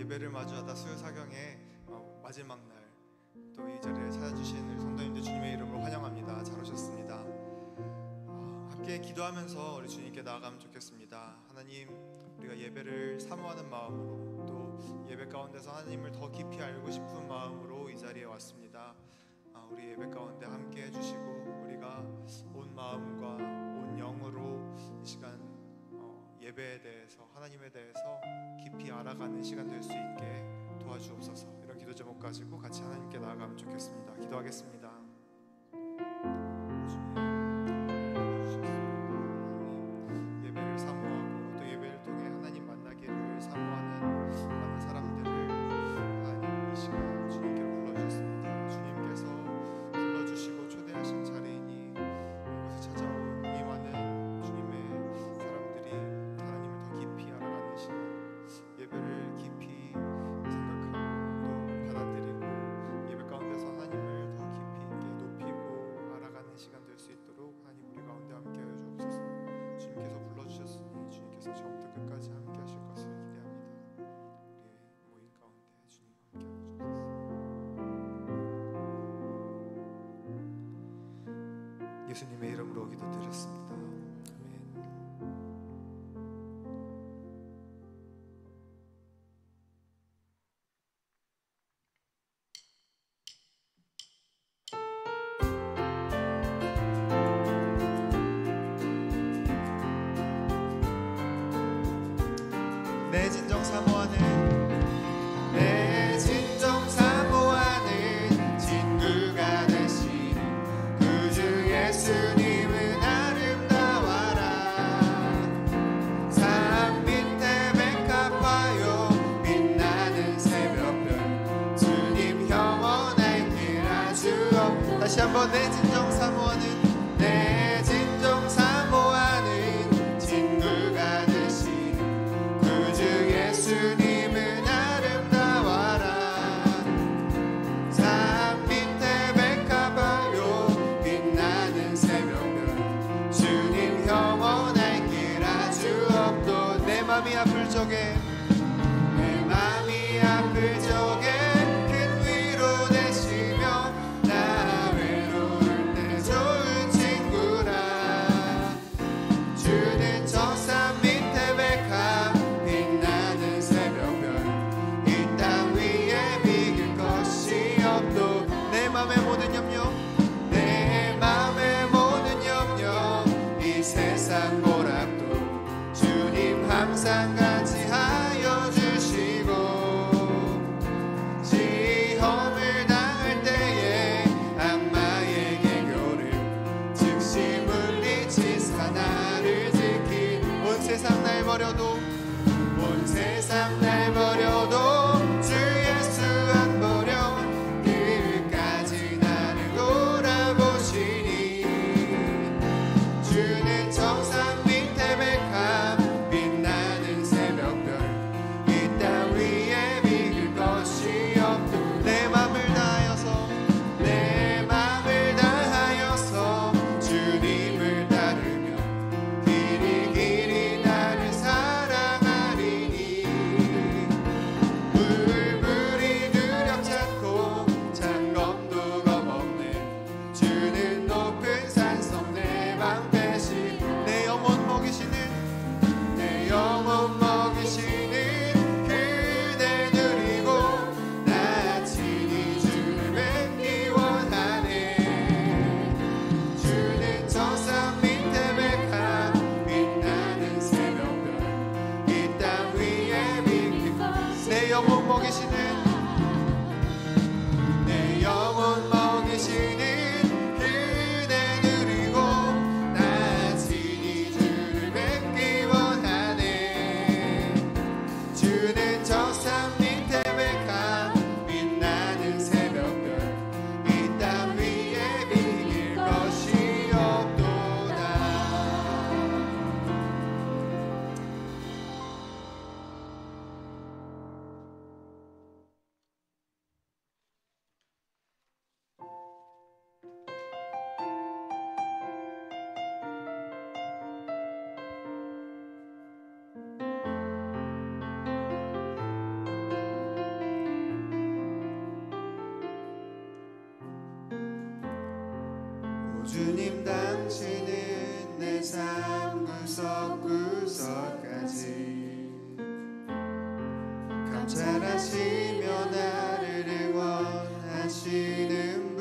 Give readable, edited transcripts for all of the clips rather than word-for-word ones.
예배를 마주하다 수요사경의 마지막 날 또 이 자리에 찾아주신 우리 성도님들 주님의 이름으로 환영합니다. 잘 오셨습니다. 함께 기도하면서 우리 주님께 나아가면 좋겠습니다. 하나님, 우리가 예배를 사모하는 마음으로 또 예배 가운데서 하나님을 더 깊이 알고 싶은 마음으로 이 자리에 왔습니다. 우리 예배 가운데 함께 해주시고 우리가 온 마음과 온 영으로 이 시간 예배에 대해서, 하나님에 대해서 깊이 알아가는 시간 될 수 있게 도와주옵소서. 이런 기도 제목 가지고 같이 하나님께 나아가면 좋겠습니다. 기도하겠습니다. 예배를 사모하고 또 예배를 통해 하나님 만나기를 사모하는 많은 사람들을 하나님 이 시간 주님께로 불러주셨습니다. 주님께서 불러주시고 초대하신 자리이니 이곳에 찾아온 이 많은 주님의 사람들이 하나님을 더 깊이 알아가는 시간, 예배를 깊이 생각하고 또 받아들이고 예배 가운데서 하나님을 더 깊이 있게 높이고 알아가는 시간 될 수 있도록 하나님 우리 가운데 함께 하여 주옵소서. 주님께서 불러주셨으니 주님께서 처음부터 끝까지 함께 하실 것을 기대합니다. 우리의 모임 가운데 주님 함께 하여 주옵소서. 예수님의 이름으로 기도드렸습니다. 아멘. 내 진정 사모하는 친구가 되신 그 주 예수님은 아름다워라. 산 밑에 백합화요 빛나는 새벽별 주님 영원할 길 아주 없. 다시 한번 내 진정 사모하는 친구가 되신 그 주 예수님은 아름다워라. 산 밑에 백합화요 빛나는 새벽별 주님 영원할 길 아주 없도. 내 맘이 아플 적에 큰 위로 되시며 나 외로울 때 좋은 친구라. 주는 저 산 밑에 백합 빛나는 새벽별 이 땅 위에 비길 것이 없도. 내 맘의 모든 염려 이 세상 보람도 주님 항상 같이 주님 당신은 내 삶 구석구석까지 감찰하시며 나를 응원하시는 분,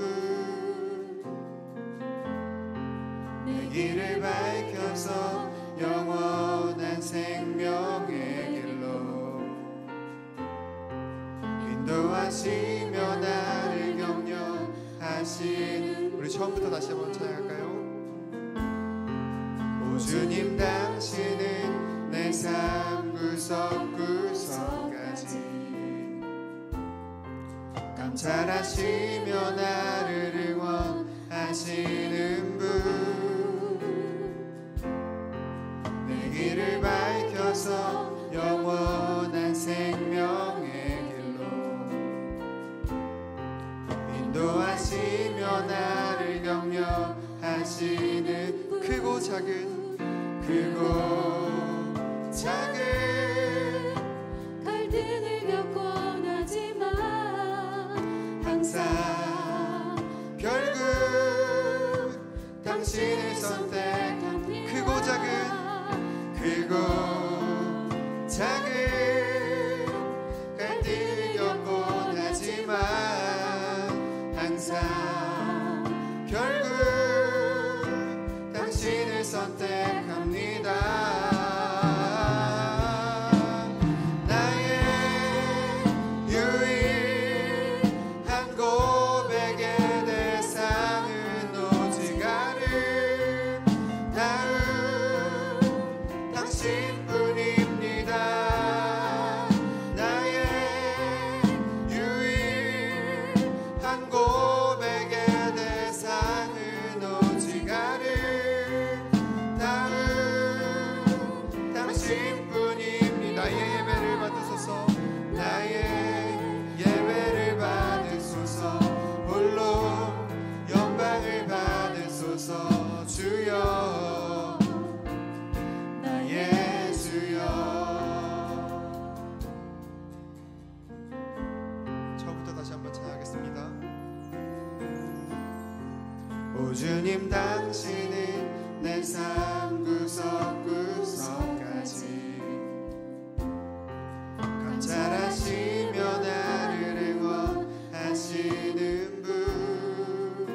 내 길을 밝혀서 영원한 생명의 길로 인도하시며 나를 격려하시는, 우리 처음부터 다시 한번 찬양할까요? 오 주님 당신은 내 삶 구석구석까지 감찰하시며 나를 응원하시는 분, 내 길을 밝혀서 영원한 생명의 길로 인도하시며 나를 격려하시는, 크고 작은 갈등을 겪곤 하지만 항상 결국 당신을 선택합니다. 크고 작은 갈등을 겪곤 하지만 항상 결국 당신을 선택합니다. 오 주님 당신은 내 삶 구석구석까지 감찰하시며 나를 응원하시는 분,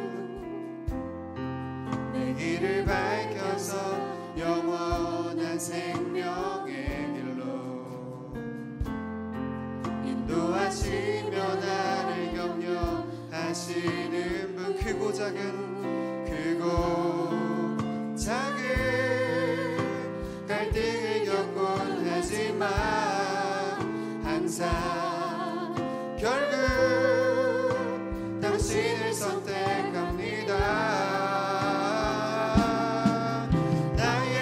내 길을 밝혀서 영원한 생명의 길로 인도하시며 나를 격려하시는 분, 크고 작은 갈등을 겪곤 하지만 항상 결국 당신을 선택합니다. 나의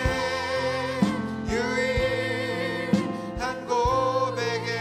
유일한 고백의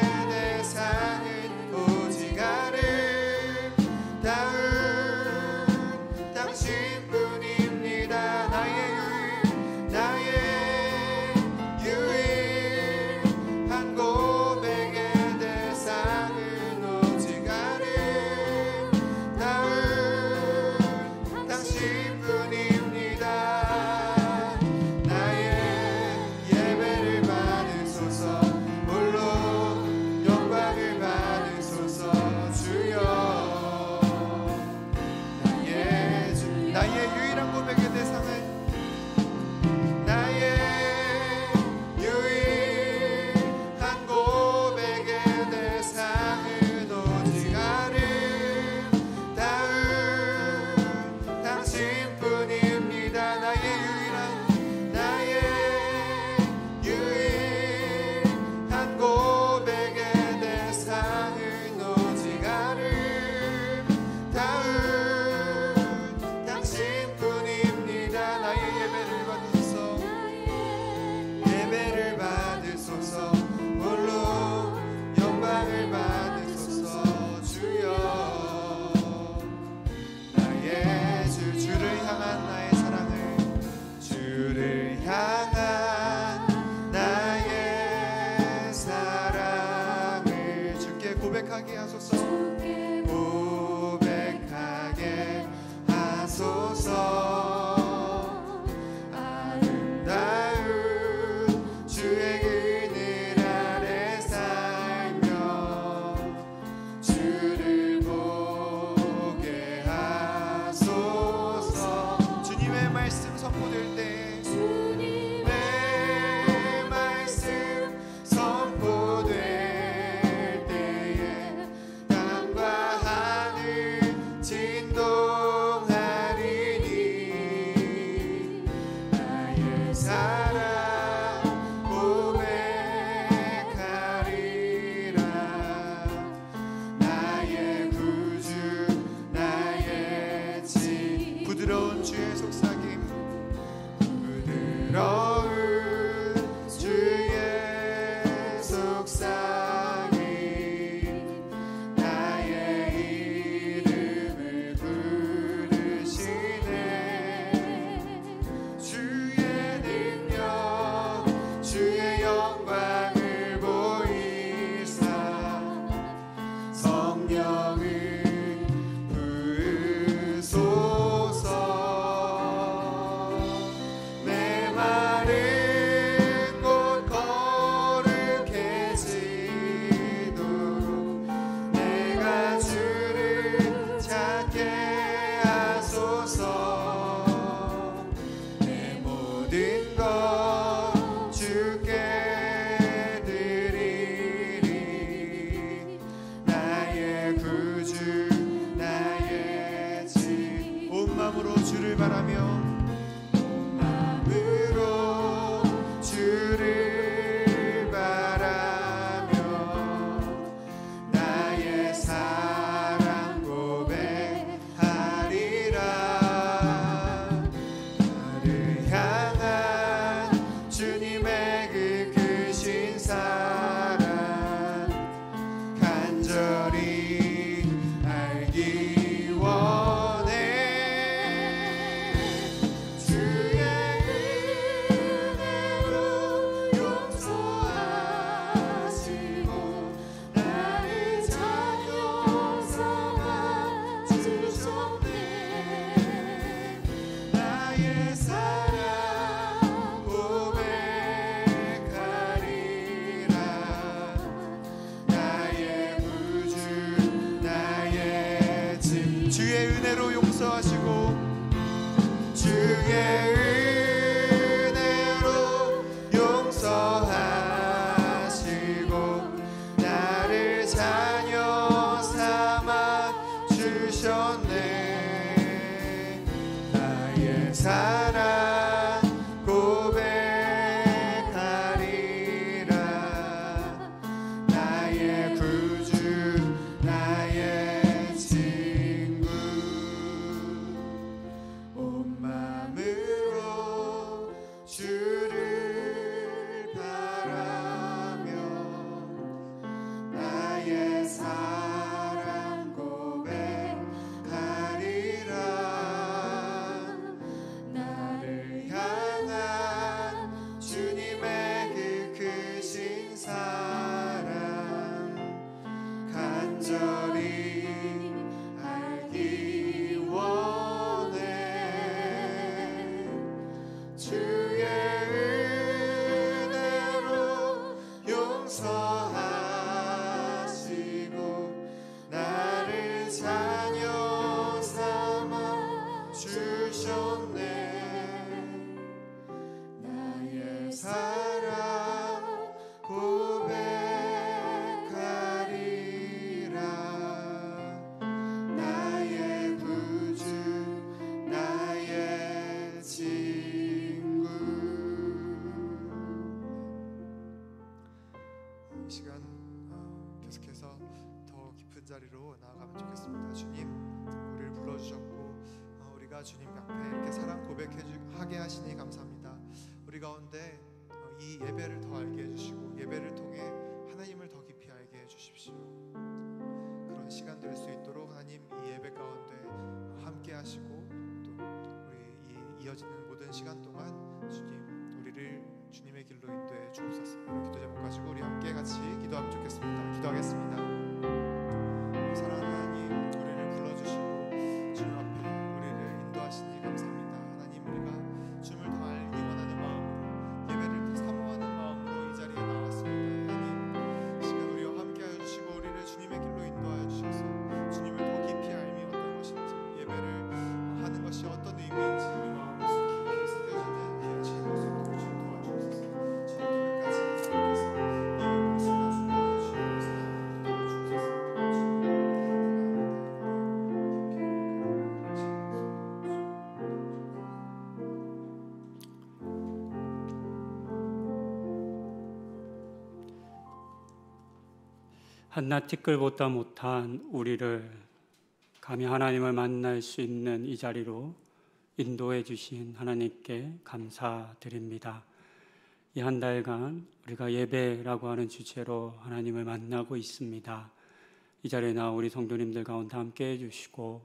사랑 고백하리라. 나의 구주 나의 집. 부드러운 주의 속삭임, 부드러운 주의 속삭임. 나의 이름을 부르시네. 주의 능력 주의 영광을 보이사 성령을 부으소서. 내 마른 곳 거룩해지도록 내가 주를 찾게 하소서. 내 모든 것 주께 드리리. 나의 구주 나의 집. 온 마음으로 주를 바라며, 온 마음으로 주를 바라며 나의 사랑 고백하리라. 나를 향한 주님의 그 크신 사랑 간절히 알기 원해. 주의 은혜로 용서하시고 나를 자녀 삼아 주셨네. 나의 사랑 고백하리라. 나의 구주 나의 집. 주의 은혜로 용서하시고 주의 은혜로 용서하시고 나를 자녀 삼아 주셨네. 나의 사랑 고백하리라. 나의 구주 나의 친구. 온 마음으로 주를 바라며 나의 사랑 고백하리라. 나를 향한 주님의 그 크신 사랑 간절히 알기 원해. 주의 은혜로 용서하시고 나를 자녀 삼아 주셨네. 나의 사랑 고백하리라. 나의 구주 나의 친구. 이 시간 계속해서 더 깊은 자리로 나아가면 좋겠습니다. 주님, 우리를 불러주셨고 우리가 주님 앞에 이렇게 사랑 고백하게 하시니 감사합니다. 우리 가운데 이 예배를 더 알게 해주시고 예배를 통해 하나님을 더 깊이 알게 해주십시오. 그런 시간 될 수 있도록 하나님 이 예배 가운데 함께 하시고 또 우리 이 이어지는 모든 시간 동안 주님 우리를 주님의 길로 인도해 주옵소서. 기도 제목 가지고 우리 함께 같이 기도하면 좋겠습니다. 기도하겠습니다. 사랑하는 하나님, 우리를 불러주시고 주님 앞에 우리를 인도하시니 감사합니다. 하나님, 우리가 주님을 더 알기 원하는 마음으로 예배를 더 사모하는 마음으로 이 자리에 나왔습니다. 하나님, 이 시간 우리와 함께 하여 주시고 우리를 주님의 길로 인도하여 주셔서 주님을 더 깊이 알미 어떤 것인지 예배를 하는 것이 어떤 의미인지 우리 마음에서 깊이 새겨지는 귀한 시간 될 수 있도록 주님 도와주옵소서. 주님 같이 함께해서 이 시간 주님을 주옵소서. 한낱 티끌보다 못한 우리를 감히 하나님을 만날 수 있는 이 자리로 인도해 주신 하나님께 감사드립니다. 이 한 달간 우리가 예배라고 하는 주제로 하나님을 만나고 있습니다. 이 자리에 나와 우리 성도님들 가운데 함께 해주시고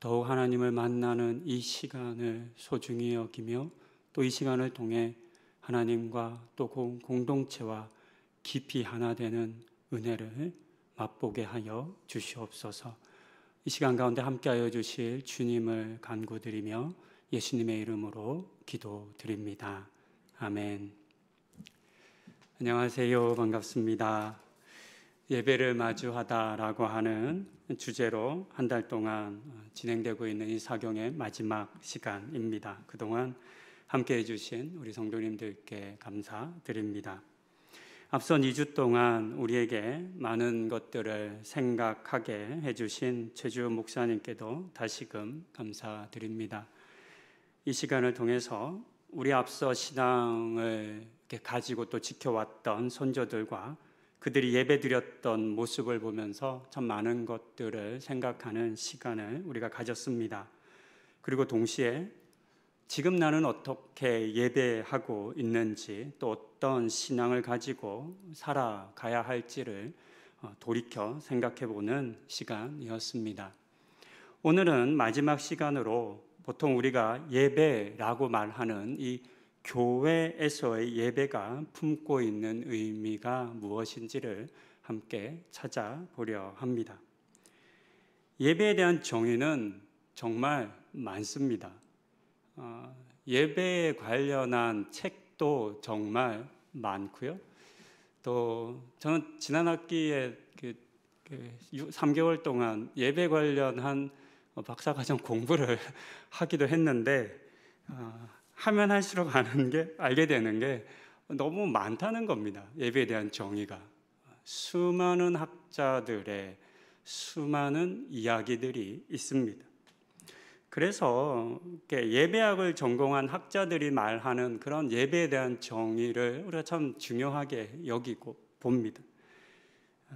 더욱 하나님을 만나는 이 시간을 소중히 여기며 또 이 시간을 통해 하나님과 또 공동체와 깊이 하나 되는 은혜를 맛보게 하여 주시옵소서. 이 시간 가운데 함께하여 주실 주님을 간구드리며 예수님의 이름으로 기도드립니다. 아멘. 안녕하세요. 반갑습니다. 예배를 마주하다라고 하는 주제로 한 달 동안 진행되고 있는 이 사경의 마지막 시간입니다. 그동안 함께해 주신 우리 성도님들께 감사드립니다. 앞선 2주 동안 우리에게 많은 것들을 생각하게 해주신 최주 목사님께도 다시금 감사드립니다. 이 시간을 통해서 우리 앞서 신앙을 이렇게 가지고 또 지켜왔던 선조들과 그들이 예배드렸던 모습을 보면서 참 많은 것들을 생각하는 시간을 우리가 가졌습니다. 그리고 동시에 지금 나는 어떻게 예배하고 있는지 또 어떤 신앙을 가지고 살아가야 할지를 돌이켜 생각해보는 시간이었습니다. 오늘은 마지막 시간으로 보통 우리가 예배라고 말하는 이 교회에서의 예배가 품고 있는 의미가 무엇인지를 함께 찾아보려 합니다. 예배에 대한 정의는 정말 많습니다. 예배에 관련한 책도 정말 많고요. 또 저는 지난 학기에 3개월 동안 예배 관련한 박사과정 공부를 하기도 했는데 하면 할수록 알게 되는 게 너무 많다는 겁니다. 예배에 대한 정의가. 수많은 학자들의 수많은 이야기들이 있습니다. 그래서 예배학을 전공한 학자들이 말하는 그런 예배에 대한 정의를 우리가 참 중요하게 여기고 봅니다.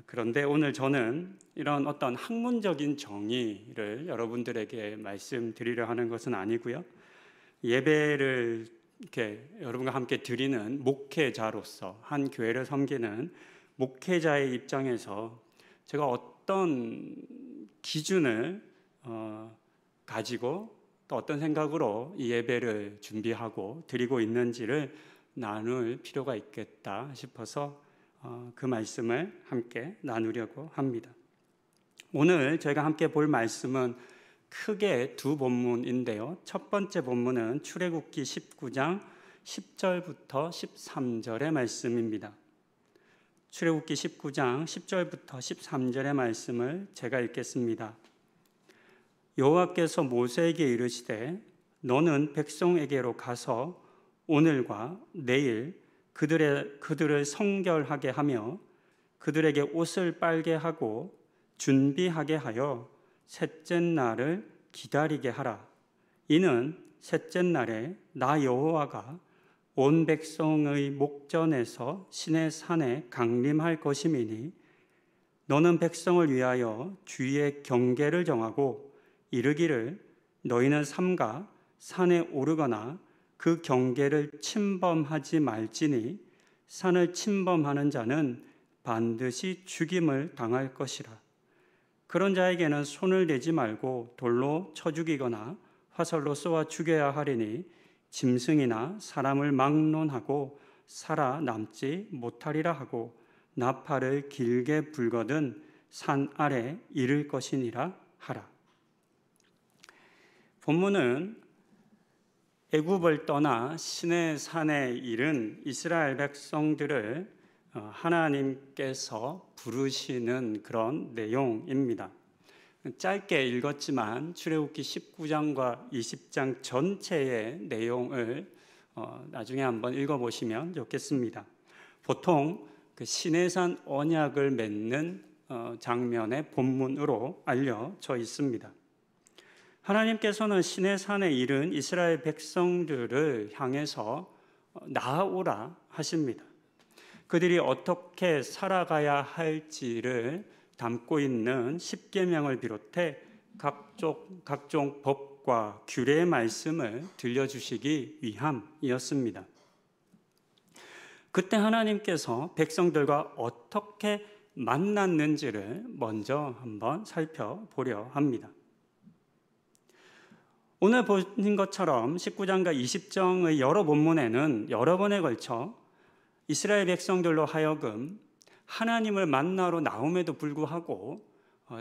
그런데 오늘 저는 이런 어떤 학문적인 정의를 여러분들에게 말씀드리려 하는 것은 아니고요. 예배를 이렇게 여러분과 함께 드리는 목회자로서 한 교회를 섬기는 목회자의 입장에서 제가 어떤 기준을 가지고 또 어떤 생각으로 이 예배를 준비하고 드리고 있는지를 나눌 필요가 있겠다 싶어서 그 말씀을 함께 나누려고 합니다. 오늘 저희가 함께 볼 말씀은 크게 두 본문인데요. 첫 번째 본문은 출애굽기 19장 10절부터 13절의 말씀입니다. 출애굽기 19장 10절부터 13절의 말씀을 제가 읽겠습니다. 여호와께서 모세에게 이르시되 너는 백성에게로 가서 오늘과 내일 그들을 성결하게 하며 그들에게 옷을 빨게 하고 준비하게 하여 셋째 날을 기다리게 하라. 이는 셋째 날에 나 여호와가 온 백성의 목전에서 시내 산에 강림할 것임이니 너는 백성을 위하여 주의 경계를 정하고 이르기를 너희는 삼가 산에 오르거나 그 경계를 침범하지 말지니 산을 침범하는 자는 반드시 죽임을 당할 것이라. 그런 자에게는 손을 대지 말고 돌로 쳐 죽이거나 화살로 쏘아 죽여야 하리니 짐승이나 사람을 막론하고 살아남지 못하리라 하고 나팔을 길게 불거든 산 아래 이를 것이니라 하라. 본문은 애굽을 떠나 시내산에 이른 이스라엘 백성들을 하나님께서 부르시는 그런 내용입니다. 짧게 읽었지만 출애굽기 19장과 20장 전체의 내용을 나중에 한번 읽어보시면 좋겠습니다. 보통 그 시내산 언약을 맺는 장면의 본문으로 알려져 있습니다. 하나님께서는 시내산에 이른 이스라엘 백성들을 향해서 나아오라 하십니다. 그들이 어떻게 살아가야 할지를 담고 있는 십계명을 비롯해 각종 법과 규례의 말씀을 들려주시기 위함이었습니다. 그때 하나님께서 백성들과 어떻게 만났는지를 먼저 한번 살펴보려 합니다. 오늘 보신 것처럼 19장과 20장의 여러 본문에는 여러 번에 걸쳐 이스라엘 백성들로 하여금 하나님을 만나러 나옴에도 불구하고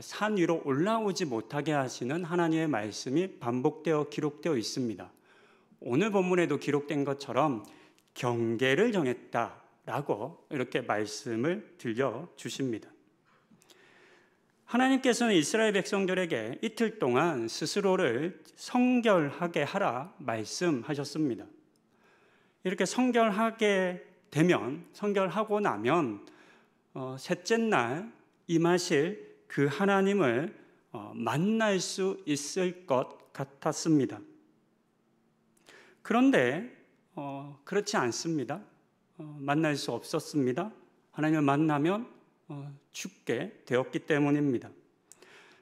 산 위로 올라오지 못하게 하시는 하나님의 말씀이 반복되어 기록되어 있습니다. 오늘 본문에도 기록된 것처럼 경계를 정했다라고 이렇게 말씀을 들려주십니다. 하나님께서는 이스라엘 백성들에게 이틀 동안 스스로를 성결하게 하라 말씀하셨습니다. 이렇게 성결하고 나면 셋째 날 임하실 그 하나님을 만날 수 있을 것 같았습니다. 그런데 그렇지 않습니다. 만날 수 없었습니다. 하나님을 만나면 죽게 되었기 때문입니다.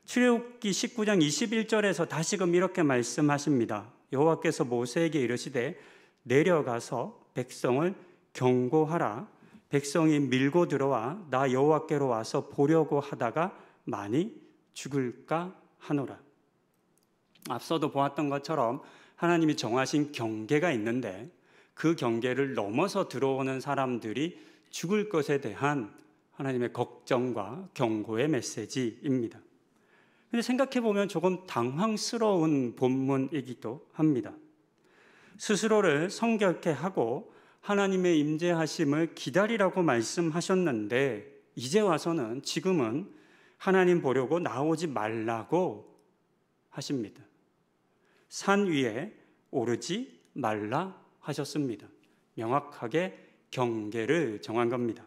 출애굽기 19장 21절에서 다시금 이렇게 말씀하십니다. 여호와께서 모세에게 이르시되 내려가서 백성을 경고하라. 백성이 밀고 들어와 나 여호와께로 와서 보려고 하다가 많이 죽을까 하노라. 앞서도 보았던 것처럼 하나님이 정하신 경계가 있는데 그 경계를 넘어서 들어오는 사람들이 죽을 것에 대한 하나님의 걱정과 경고의 메시지입니다. 그런데 생각해 보면 조금 당황스러운 본문이기도 합니다. 스스로를 성결케 하고 하나님의 임재하심을 기다리라고 말씀하셨는데 이제 와서는 지금은 하나님 보려고 나오지 말라고 하십니다. 산 위에 오르지 말라 하셨습니다. 명확하게 경계를 정한 겁니다.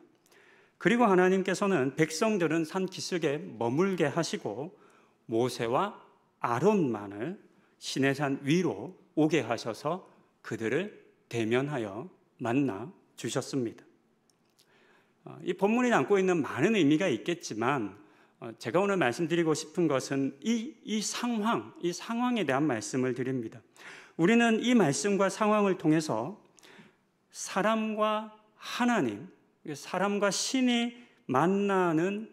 그리고 하나님께서는 백성들은 산 기슭에 머물게 하시고 모세와 아론만을 시내산 위로 오게 하셔서 그들을 대면하여 만나 주셨습니다. 이 본문이 담고 있는 많은 의미가 있겠지만 제가 오늘 말씀드리고 싶은 것은 이 상황에 대한 말씀을 드립니다. 우리는 이 말씀과 상황을 통해서 사람과 하나님, 사람과 신이 만나는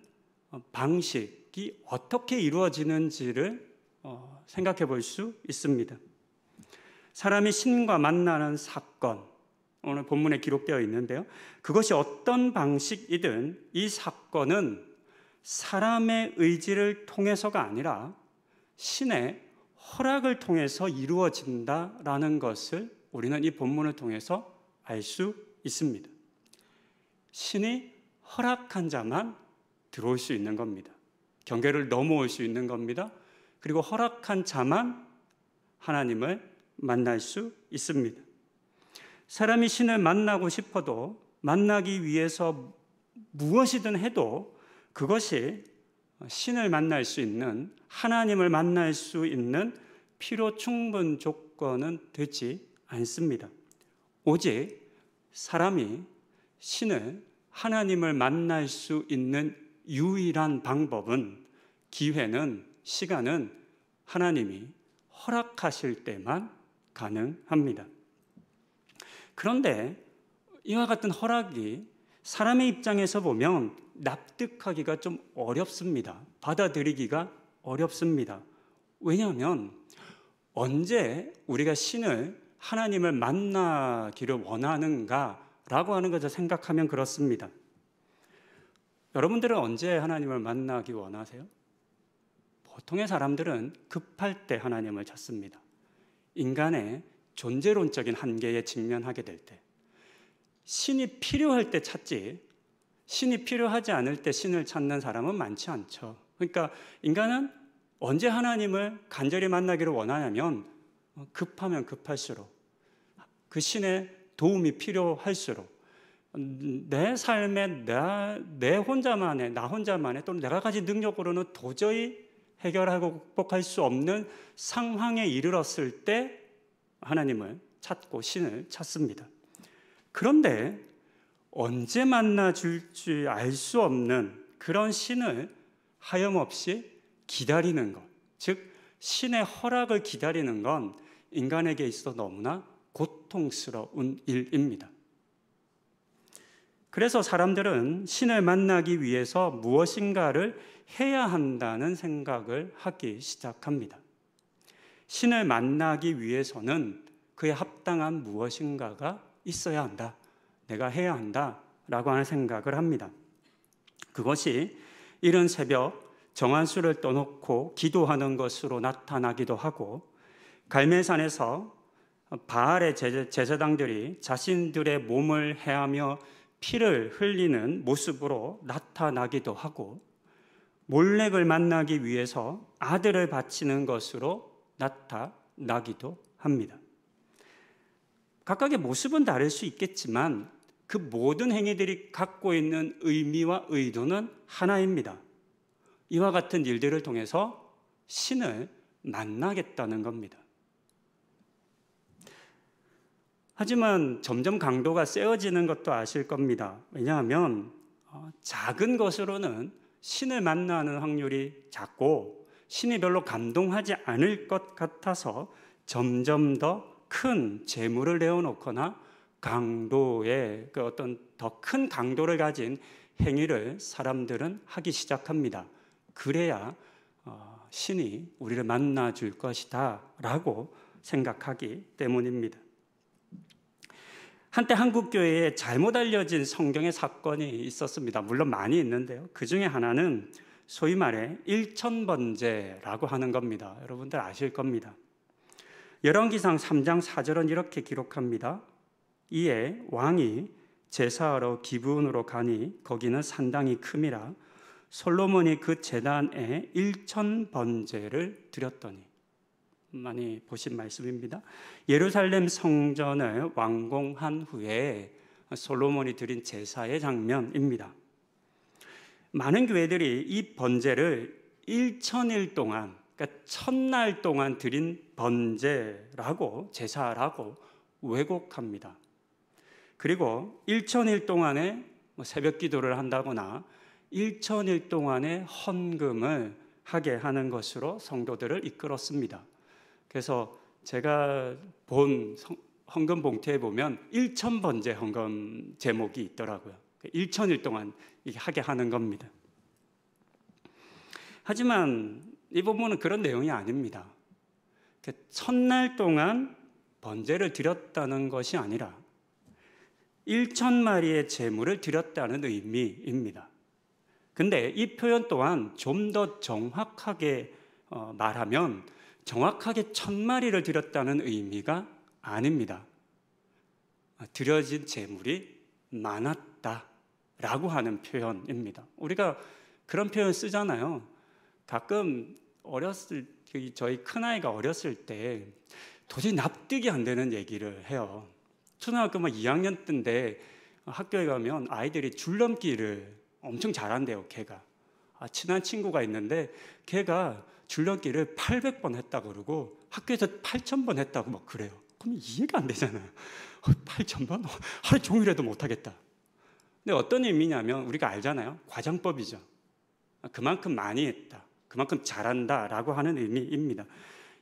방식이 어떻게 이루어지는지를 생각해 볼 수 있습니다. 사람이 신과 만나는 사건, 오늘 본문에 기록되어 있는데요. 그것이 어떤 방식이든 이 사건은 사람의 의지를 통해서가 아니라 신의 허락을 통해서 이루어진다라는 것을 우리는 이 본문을 통해서 알 수 있습니다. 신이 허락한 자만 들어올 수 있는 겁니다. 경계를 넘어올 수 있는 겁니다. 그리고 허락한 자만 하나님을 만날 수 있습니다. 사람이 신을 만나고 싶어도 만나기 위해서 무엇이든 해도 그것이 신을 만날 수 있는, 하나님을 만날 수 있는 필요 충분 조건은 되지 않습니다. 오직 사람이 신을, 하나님을 만날 수 있는 유일한 방법은, 기회는, 시간은 하나님이 허락하실 때만 가능합니다. 그런데 이와 같은 허락이 사람의 입장에서 보면 납득하기가 좀 어렵습니다. 받아들이기가 어렵습니다. 왜냐하면 언제 우리가 신을, 하나님을 만나기를 원하는가라고 하는 것을 생각하면 그렇습니다. 여러분들은 언제 하나님을 만나기 원하세요? 보통의 사람들은 급할 때 하나님을 찾습니다. 인간의 존재론적인 한계에 직면하게 될 때, 신이 필요할 때 찾지, 신이 필요하지 않을 때 신을 찾는 사람은 많지 않죠. 그러니까 인간은 언제 하나님을 간절히 만나기를 원하냐면 급하면 급할수록, 그 신의 도움이 필요할수록, 내 삶에 나 혼자만의 또는 내가 가진 능력으로는 도저히 해결하고 극복할 수 없는 상황에 이르렀을 때 하나님을 찾고 신을 찾습니다. 그런데 언제 만나 줄지 알 수 없는 그런 신을 하염없이 기다리는 것, 즉 신의 허락을 기다리는 건 인간에게 있어 너무나 고통스러운 일입니다. 그래서 사람들은 신을 만나기 위해서 무엇인가를 해야 한다는 생각을 하기 시작합니다. 신을 만나기 위해서는 그에 합당한 무엇인가가 있어야 한다, 내가 해야 한다라고 하는 생각을 합니다. 그것이 이른 새벽 정한수를 떠놓고 기도하는 것으로 나타나기도 하고, 갈멜산에서 바알의 제사장들이 자신들의 몸을 해하며 피를 흘리는 모습으로 나타나기도 하고, 몰렉을 만나기 위해서 아들을 바치는 것으로 나타나기도 합니다. 각각의 모습은 다를 수 있겠지만 그 모든 행위들이 갖고 있는 의미와 의도는 하나입니다. 이와 같은 일들을 통해서 신을 만나겠다는 겁니다. 하지만 점점 강도가 세어지는 것도 아실 겁니다. 왜냐하면 작은 것으로는 신을 만나는 확률이 작고 신이 별로 감동하지 않을 것 같아서 점점 더 큰 재물을 내어놓거나 강도의 그 어떤 더 큰 강도를 가진 행위를 사람들은 하기 시작합니다. 그래야 신이 우리를 만나줄 것이다 라고 생각하기 때문입니다. 한때 한국교회에 잘못 알려진 성경의 사건이 있었습니다. 물론 많이 있는데요. 그 중에 하나는 소위 말해 일천번제라고 하는 겁니다. 여러분들 아실 겁니다. 열왕기상 3장 4절은 이렇게 기록합니다. 이에 왕이 제사하러 기브온으로 가니 거기는 산당이 큼이라 솔로몬이 그 제단에 1000번제를 드렸더니, 많이 보신 말씀입니다. 예루살렘 성전을 완공한 후에 솔로몬이 드린 제사의 장면입니다. 많은 교회들이 이 번제를 1000일 동안, 그러니까 1000날 동안 드린 번제라고, 제사라고 왜곡합니다. 그리고 1000일 동안에 새벽 기도를 한다거나 1000일 동안의 헌금을 하게 하는 것으로 성도들을 이끌었습니다. 그래서 제가 본 헌금 봉투에 보면 1000번제 헌금 제목이 있더라고요. 1000일 동안 이게 하게 하는 겁니다. 하지만 이 본문은 그런 내용이 아닙니다. 1000날 동안 번제를 드렸다는 것이 아니라 1000마리의 제물을 드렸다는 의미입니다. 근데 이 표현 또한 좀 더 정확하게 말하면 정확하게 1000마리를 드렸다는 의미가 아닙니다. 드려진 제물이 많았다라고 하는 표현입니다. 우리가 그런 표현 쓰잖아요. 가끔 저희 큰아이가 어렸을 때 도저히 납득이 안 되는 얘기를 해요. 초등학교 2학년 때인데 학교에 가면 아이들이 줄넘기를 엄청 잘한대요. 걔가 친한 친구가 있는데 걔가 줄넘기를 800번 했다고 그러고 학교에서 8000번 했다고 막 그래요. 그럼 이해가 안 되잖아요. 8000번? 하루 종일 해도 못하겠다. 근데 어떤 의미냐면 우리가 알잖아요. 과장법이죠. 그만큼 많이 했다, 그만큼 잘한다라고 하는 의미입니다.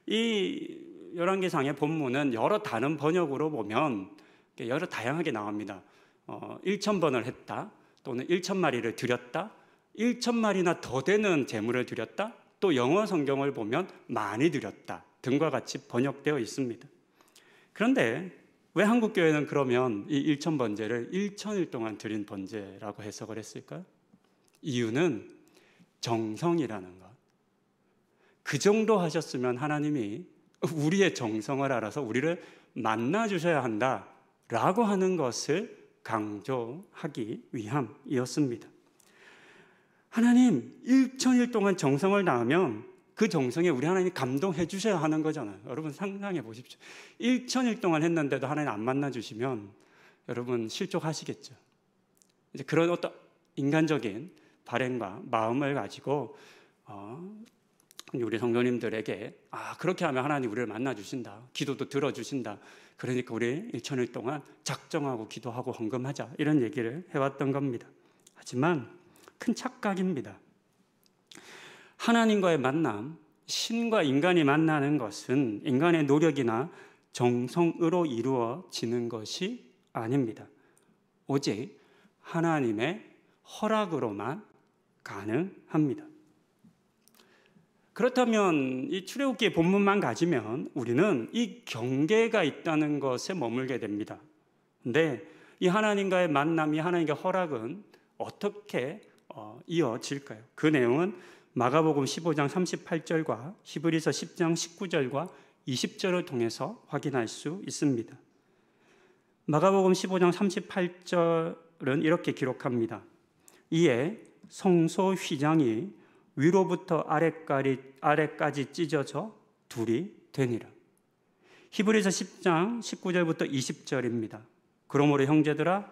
이 열왕기상의 본문은 여러 다른 번역으로 보면 여러 다양하게 나옵니다. 1000번을 했다, 또는 1000마리를 드렸다, 1000마리나 더 되는 제물을 드렸다, 또 영어 성경을 보면 많이 드렸다 등과 같이 번역되어 있습니다. 그런데 왜 한국교회는 그러면 이 1000번제를 1000일 동안 드린 번제라고 해석을 했을까요? 이유는 정성이라는 것. 그 정도 하셨으면 하나님이 우리의 정성을 알아서 우리를 만나주셔야 한다라고 하는 것을 강조하기 위함이었습니다. 하나님 1000일 동안 정성을 다하면 그 정성에 우리 하나님이 감동해 주셔야 하는 거잖아요. 여러분 상상해 보십시오. 1000일 동안 했는데도 하나님 안 만나주시면 여러분 실족하시겠죠. 이제 그런 어떤 인간적인 발행과 마음을 가지고 우리 성도님들에게 그렇게 하면 하나님 우리를 만나주신다, 기도도 들어주신다, 그러니까 우리 1000일 동안 작정하고 기도하고 헌금하자, 이런 얘기를 해왔던 겁니다. 하지만 큰 착각입니다. 하나님과의 만남, 신과 인간이 만나는 것은 인간의 노력이나 정성으로 이루어지는 것이 아닙니다. 오직 하나님의 허락으로만 가능합니다. 그렇다면 이 출애굽기의 본문만 가지면 우리는 이 경계가 있다는 것에 머물게 됩니다. 근데 이 하나님과의 만남, 이 하나님과의 허락은 어떻게 이어질까요? 그 내용은 마가복음 15장 38절과 히브리서 10장 19절과 20절을 통해서 확인할 수 있습니다. 마가복음 15장 38절은 이렇게 기록합니다. 이에 성소 휘장이 위로부터 아래까지 찢어져 둘이 되니라. 히브리서 10장 19절부터 20절입니다. 그러므로 형제들아,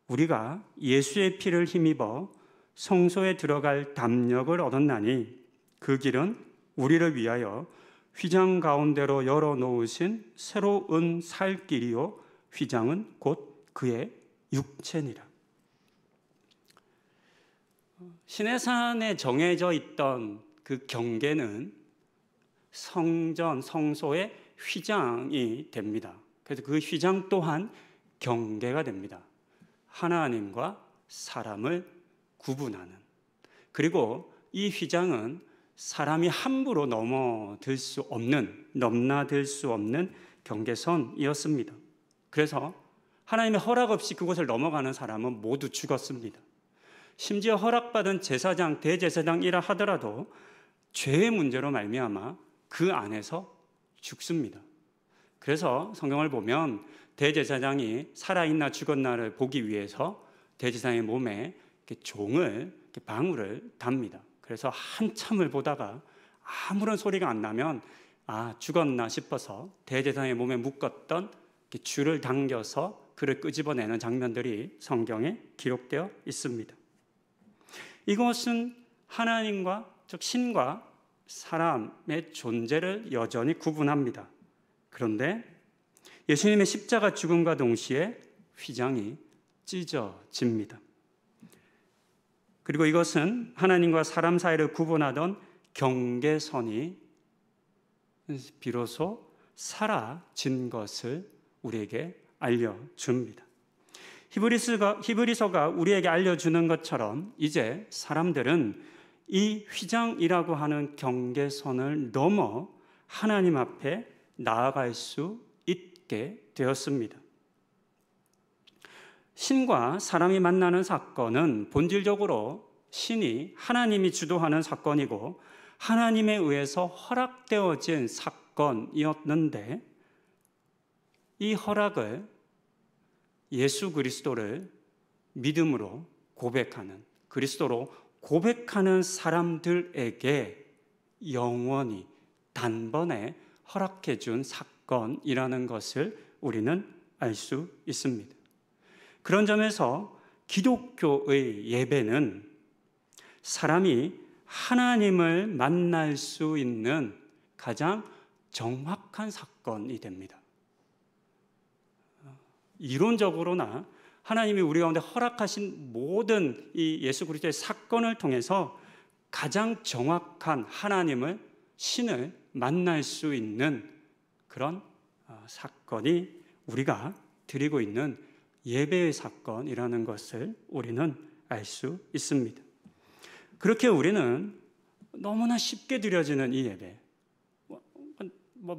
우리가 예수의 피를 힘입어 성소에 들어갈 담력을 얻었나니 그 길은 우리를 위하여 휘장 가운데로 열어놓으신 새로운 살 길이요 휘장은 곧 그의 육체니라. 시내산에 정해져 있던 그 경계는 성전, 성소의 휘장이 됩니다. 그래서 그 휘장 또한 경계가 됩니다. 하나님과 사람을 구분하는. 그리고 이 휘장은 사람이 함부로 넘나들 수 없는 경계선이었습니다. 그래서 하나님의 허락 없이 그곳을 넘어가는 사람은 모두 죽었습니다. 심지어 허락받은 제사장, 대제사장이라 하더라도 죄의 문제로 말미암아 그 안에서 죽습니다. 그래서 성경을 보면 대제사장이 살아있나 죽었나를 보기 위해서 대제사장의 몸에 종을, 방울을 답니다. 그래서 한참을 보다가 아무런 소리가 안 나면 죽었나 싶어서 대제사장의 몸에 묶었던 줄을 당겨서 그를 끄집어내는 장면들이 성경에 기록되어 있습니다. 이것은 하나님과, 즉 신과 사람의 존재를 여전히 구분합니다. 그런데 예수님의 십자가 죽음과 동시에 휘장이 찢어집니다. 그리고 이것은 하나님과 사람 사이를 구분하던 경계선이 비로소 사라진 것을 우리에게 알려줍니다. 히브리서가 우리에게 알려주는 것처럼 이제 사람들은 이 휘장이라고 하는 경계선을 넘어 하나님 앞에 나아갈 수 있게 되었습니다. 신과 사람이 만나는 사건은 본질적으로 신이 하나님이 주도하는 사건이고 하나님에 의해서 허락되어진 사건이었는데 이 허락을 예수 그리스도를 믿음으로 고백하는, 그리스도로 고백하는 사람들에게 영원히 단번에 허락해 준 사건이라는 것을 우리는 알 수 있습니다. 그런 점에서 기독교의 예배는 사람이 하나님을 만날 수 있는 가장 정확한 사건이 됩니다. 이론적으로나 하나님이 우리 가운데 허락하신 모든 이 예수 그리스도의 사건을 통해서 가장 정확한 하나님을, 신을 만날 수 있는 그런 사건이 우리가 드리고 있는 예배의 사건이라는 것을 우리는 알 수 있습니다. 그렇게 우리는 너무나 쉽게 드려지는 이 예배,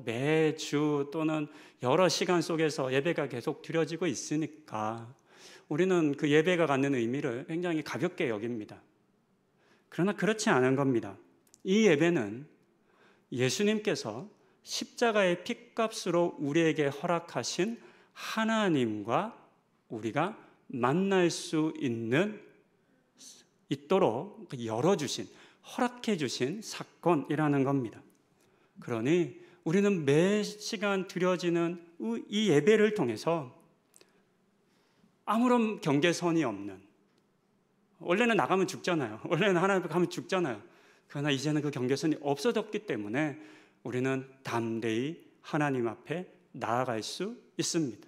매주 또는 여러 시간 속에서 예배가 계속 드려지고 있으니까 우리는 그 예배가 갖는 의미를 굉장히 가볍게 여깁니다. 그러나 그렇지 않은 겁니다. 이 예배는 예수님께서 십자가의 핏값으로 우리에게 허락하신 하나님과 우리가 만날 수 있도록 열어주신, 허락해 주신 사건이라는 겁니다. 그러니 우리는 매 시간 드려지는 이 예배를 통해서 아무런 경계선이 없는, 원래는 나가면 죽잖아요. 원래는 하나님 앞에 가면 죽잖아요. 그러나 이제는 그 경계선이 없어졌기 때문에 우리는 담대히 하나님 앞에 나아갈 수 있습니다.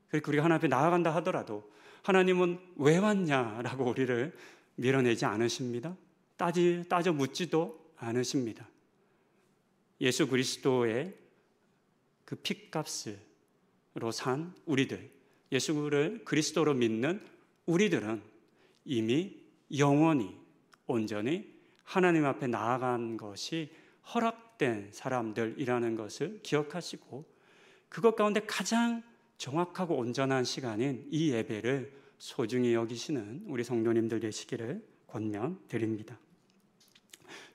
그리고 우리가 하나님 앞에 나아간다 하더라도 하나님은 왜 왔냐라고 우리를 밀어내지 않으십니다. 따져 묻지도 않으십니다. 예수 그리스도의 그 핏값으로 산 우리들, 예수를 그리스도로 믿는 우리들은 이미 영원히 온전히 하나님 앞에 나아간 것이 허락된 사람들이라는 것을 기억하시고, 그것 가운데 가장 정확하고 온전한 시간인 이 예배를 소중히 여기시는 우리 성도님들 되시기를 권면드립니다.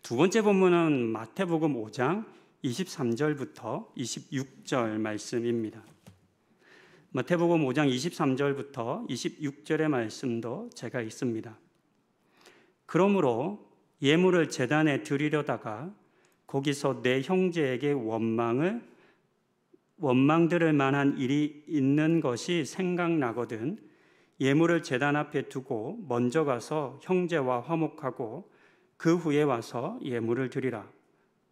두 번째 본문은 마태복음 5장 23절부터 26절 말씀입니다. 마태복음 5장 23절부터 26절의 말씀도 제가 읽습니다. 그러므로 예물을 제단에 드리려다가 거기서 내 형제에게 원망들을 만한 일이 있는 것이 생각나거든 예물을 제단 앞에 두고 먼저 가서 형제와 화목하고 그 후에 와서 예물을 드리라.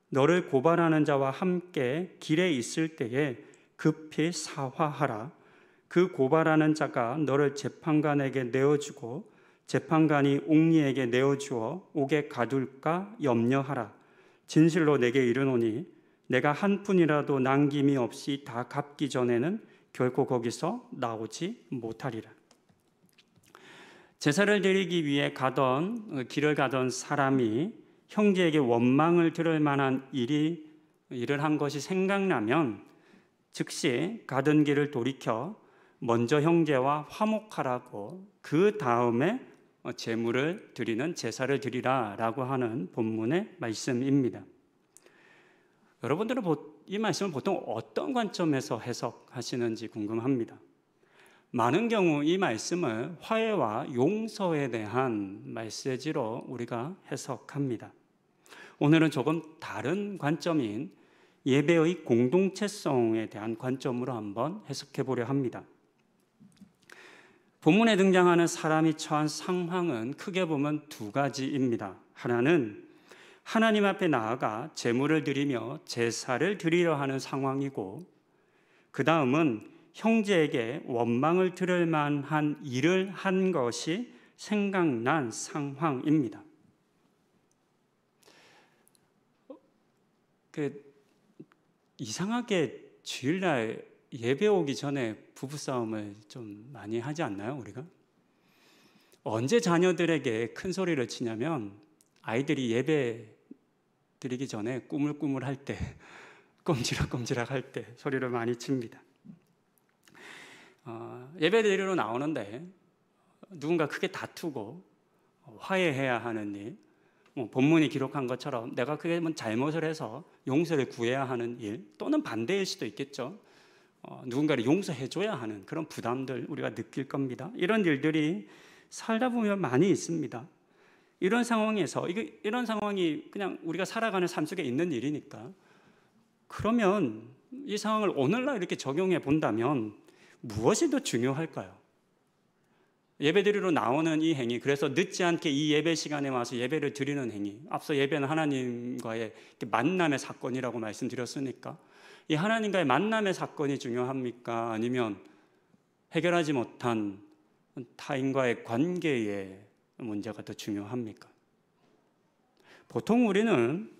너를 고발하는 자와 함께 길에 있을 때에 급히 사화하라. 그 고발하는 자가 너를 재판관에게 내어주고 재판관이 옥리에게 내어주어 옥에 가둘까 염려하라. 진실로 내게 이르노니 내가 한 푼이라도 남김이 없이 다 갚기 전에는 결코 거기서 나오지 못하리라. 제사를 드리기 위해 길을 가던 사람이 형제에게 원망을 들을 만한 일을 한 것이 생각나면 즉시 가던 길을 돌이켜 먼저 형제와 화목하라고 그 다음에 제물을 드리는 제사를 드리라라고 하는 본문의 말씀입니다. 여러분들은 이 말씀을 보통 어떤 관점에서 해석하시는지 궁금합니다. 많은 경우 이 말씀을 화해와 용서에 대한 메시지로 우리가 해석합니다. 오늘은 조금 다른 관점인 예배의 공동체성에 대한 관점으로 한번 해석해 보려 합니다. 본문에 등장하는 사람이 처한 상황은 크게 보면 두 가지입니다. 하나는 하나님 앞에 나아가 제물을 드리며 제사를 드리려 하는 상황이고, 그 다음은 형제에게 원망을 들을 만한 일을 한 것이 생각난 상황입니다. 이상하게 주일날 예배 오기 전에 부부싸움을 좀 많이 하지 않나요, 우리가? 언제 자녀들에게 큰 소리를 치냐면 아이들이 예배 드리기 전에 꾸물꾸물 할 때, 꼼지락꼼지락 할 때 소리를 많이 칩니다. 예배 드리러 나오는데 누군가 크게 다투고 화해해야 하는 일, 본문이 기록한 것처럼 내가 크게 잘못을 해서 용서를 구해야 하는 일, 또는 반대일 수도 있겠죠. 누군가를 용서해줘야 하는 그런 부담들 우리가 느낄 겁니다. 이런 일들이 살다 보면 많이 있습니다. 이런 상황에서 이런 상황이 그냥 우리가 살아가는 삶 속에 있는 일이니까, 그러면 이 상황을 오늘날 이렇게 적용해 본다면 무엇이 더 중요할까요? 예배드리러 나오는 이 행위, 그래서 늦지 않게 이 예배 시간에 와서 예배를 드리는 행위, 앞서 예배는 하나님과의 만남의 사건이라고 말씀드렸으니까 이 하나님과의 만남의 사건이 중요합니까? 아니면 해결하지 못한 타인과의 관계의 문제가 더 중요합니까? 보통 우리는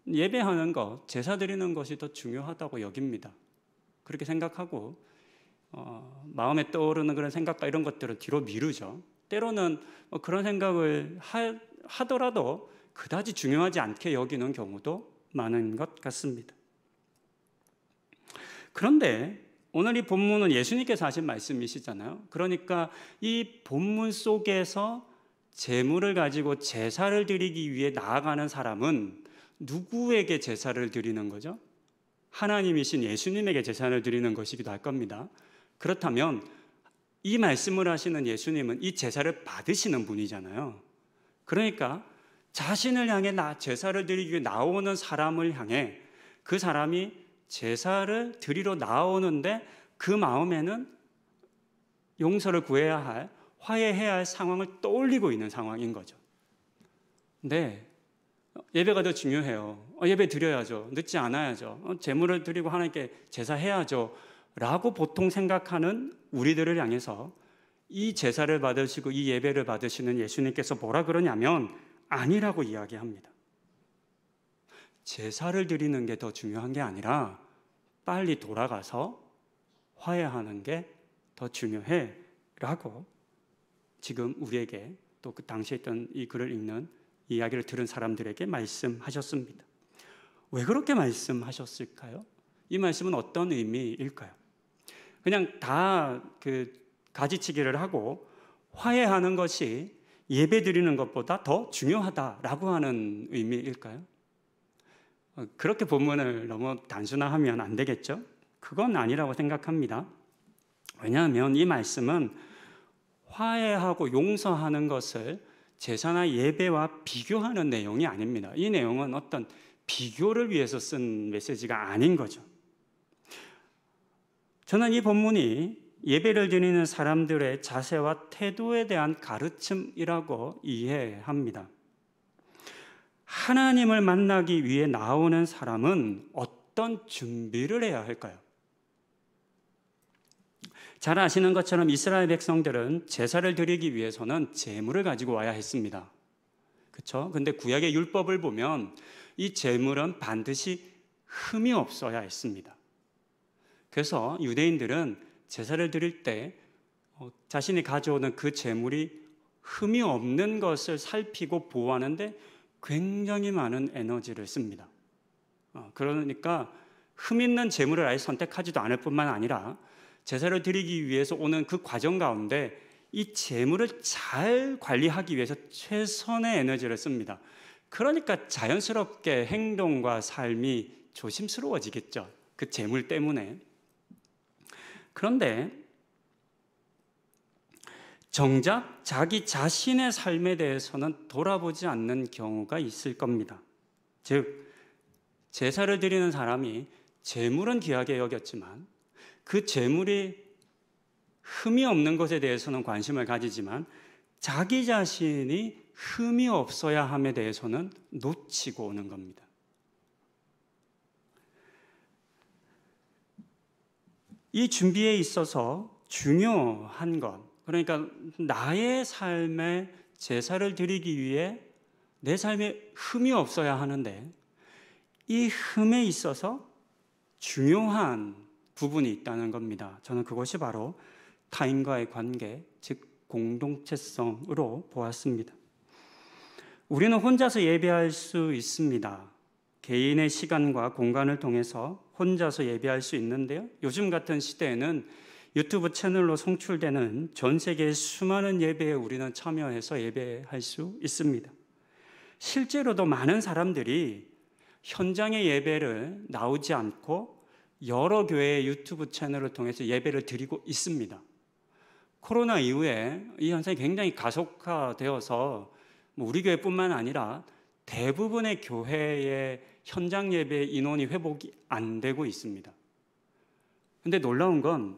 예배하는 것, 제사 드리는 것이 더 중요하다고 여깁니다. 그렇게 생각하고 마음에 떠오르는 그런 생각과 이런 것들은 뒤로 미루죠. 때로는 그런 생각을 하더라도 그다지 중요하지 않게 여기는 경우도 많은 것 같습니다. 그런데 오늘 이 본문은 예수님께서 하신 말씀이시잖아요. 그러니까 이 본문 속에서 제물을 가지고 제사를 드리기 위해 나아가는 사람은 누구에게 제사를 드리는 거죠? 하나님이신 예수님에게 제사를 드리는 것이기도 할 겁니다. 그렇다면 이 말씀을 하시는 예수님은 이 제사를 받으시는 분이잖아요. 그러니까 자신을 향해 제사를 드리기 위해 나오는 사람을 향해 그 사람이 제사를 드리러 나오는데 그 마음에는 용서를 구해야 할, 화해해야 할 상황을 떠올리고 있는 상황인 거죠. 네, 예배가 더 중요해요. 예배 드려야죠. 늦지 않아야죠. 제물을 드리고 하나님께 제사해야죠 라고 보통 생각하는 우리들을 향해서 이 제사를 받으시고 이 예배를 받으시는 예수님께서 뭐라 그러냐면 아니라고 이야기합니다. 제사를 드리는 게 더 중요한 게 아니라 빨리 돌아가서 화해하는 게 더 중요해 라고 지금 우리에게 또 그 당시에 있던 이 글을 읽는 이야기를 들은 사람들에게 말씀하셨습니다. 왜 그렇게 말씀하셨을까요? 이 말씀은 어떤 의미일까요? 그냥 다 그 가지치기를 하고 화해하는 것이 예배 드리는 것보다 더 중요하다라고 하는 의미일까요? 그렇게 본문을 너무 단순화하면 안 되겠죠? 그건 아니라고 생각합니다. 왜냐하면 이 말씀은 화해하고 용서하는 것을 제사나 예배와 비교하는 내용이 아닙니다. 이 내용은 어떤 비교를 위해서 쓴 메시지가 아닌 거죠. 저는 이 본문이 예배를 드리는 사람들의 자세와 태도에 대한 가르침이라고 이해합니다. 하나님을 만나기 위해 나오는 사람은 어떤 준비를 해야 할까요? 잘 아시는 것처럼 이스라엘 백성들은 제사를 드리기 위해서는 제물을 가지고 와야 했습니다. 그렇죠? 근데 구약의 율법을 보면 이 제물은 반드시 흠이 없어야 했습니다. 그래서 유대인들은 제사를 드릴 때 자신이 가져오는 그 제물이 흠이 없는 것을 살피고 보호하는데 굉장히 많은 에너지를 씁니다. 그러니까 흠 있는 제물을 아예 선택하지도 않을 뿐만 아니라 제사를 드리기 위해서 오는 그 과정 가운데 이 제물을 잘 관리하기 위해서 최선의 에너지를 씁니다. 그러니까 자연스럽게 행동과 삶이 조심스러워지겠죠. 그 제물 때문에. 그런데 정작 자기 자신의 삶에 대해서는 돌아보지 않는 경우가 있을 겁니다. 즉, 제사를 드리는 사람이 제물은 귀하게 여겼지만 그 제물이 흠이 없는 것에 대해서는 관심을 가지지만 자기 자신이 흠이 없어야 함에 대해서는 놓치고 오는 겁니다. 이 준비에 있어서 중요한 것, 그러니까 나의 삶에 제사를 드리기 위해 내 삶에 흠이 없어야 하는데 이 흠에 있어서 중요한 부분이 있다는 겁니다. 저는 그것이 바로 타인과의 관계, 즉 공동체성으로 보았습니다. 우리는 혼자서 예배할 수 있습니다. 개인의 시간과 공간을 통해서 혼자서 예배할 수 있는데요. 요즘 같은 시대에는 유튜브 채널로 송출되는 전 세계의 수많은 예배에 우리는 참여해서 예배할 수 있습니다. 실제로도 많은 사람들이 현장의 예배를 나오지 않고 여러 교회의 유튜브 채널을 통해서 예배를 드리고 있습니다. 코로나 이후에 이 현상이 굉장히 가속화되어서 우리 교회뿐만 아니라 대부분의 교회의 현장 예배 인원이 회복이 안 되고 있습니다. 그런데 놀라운 건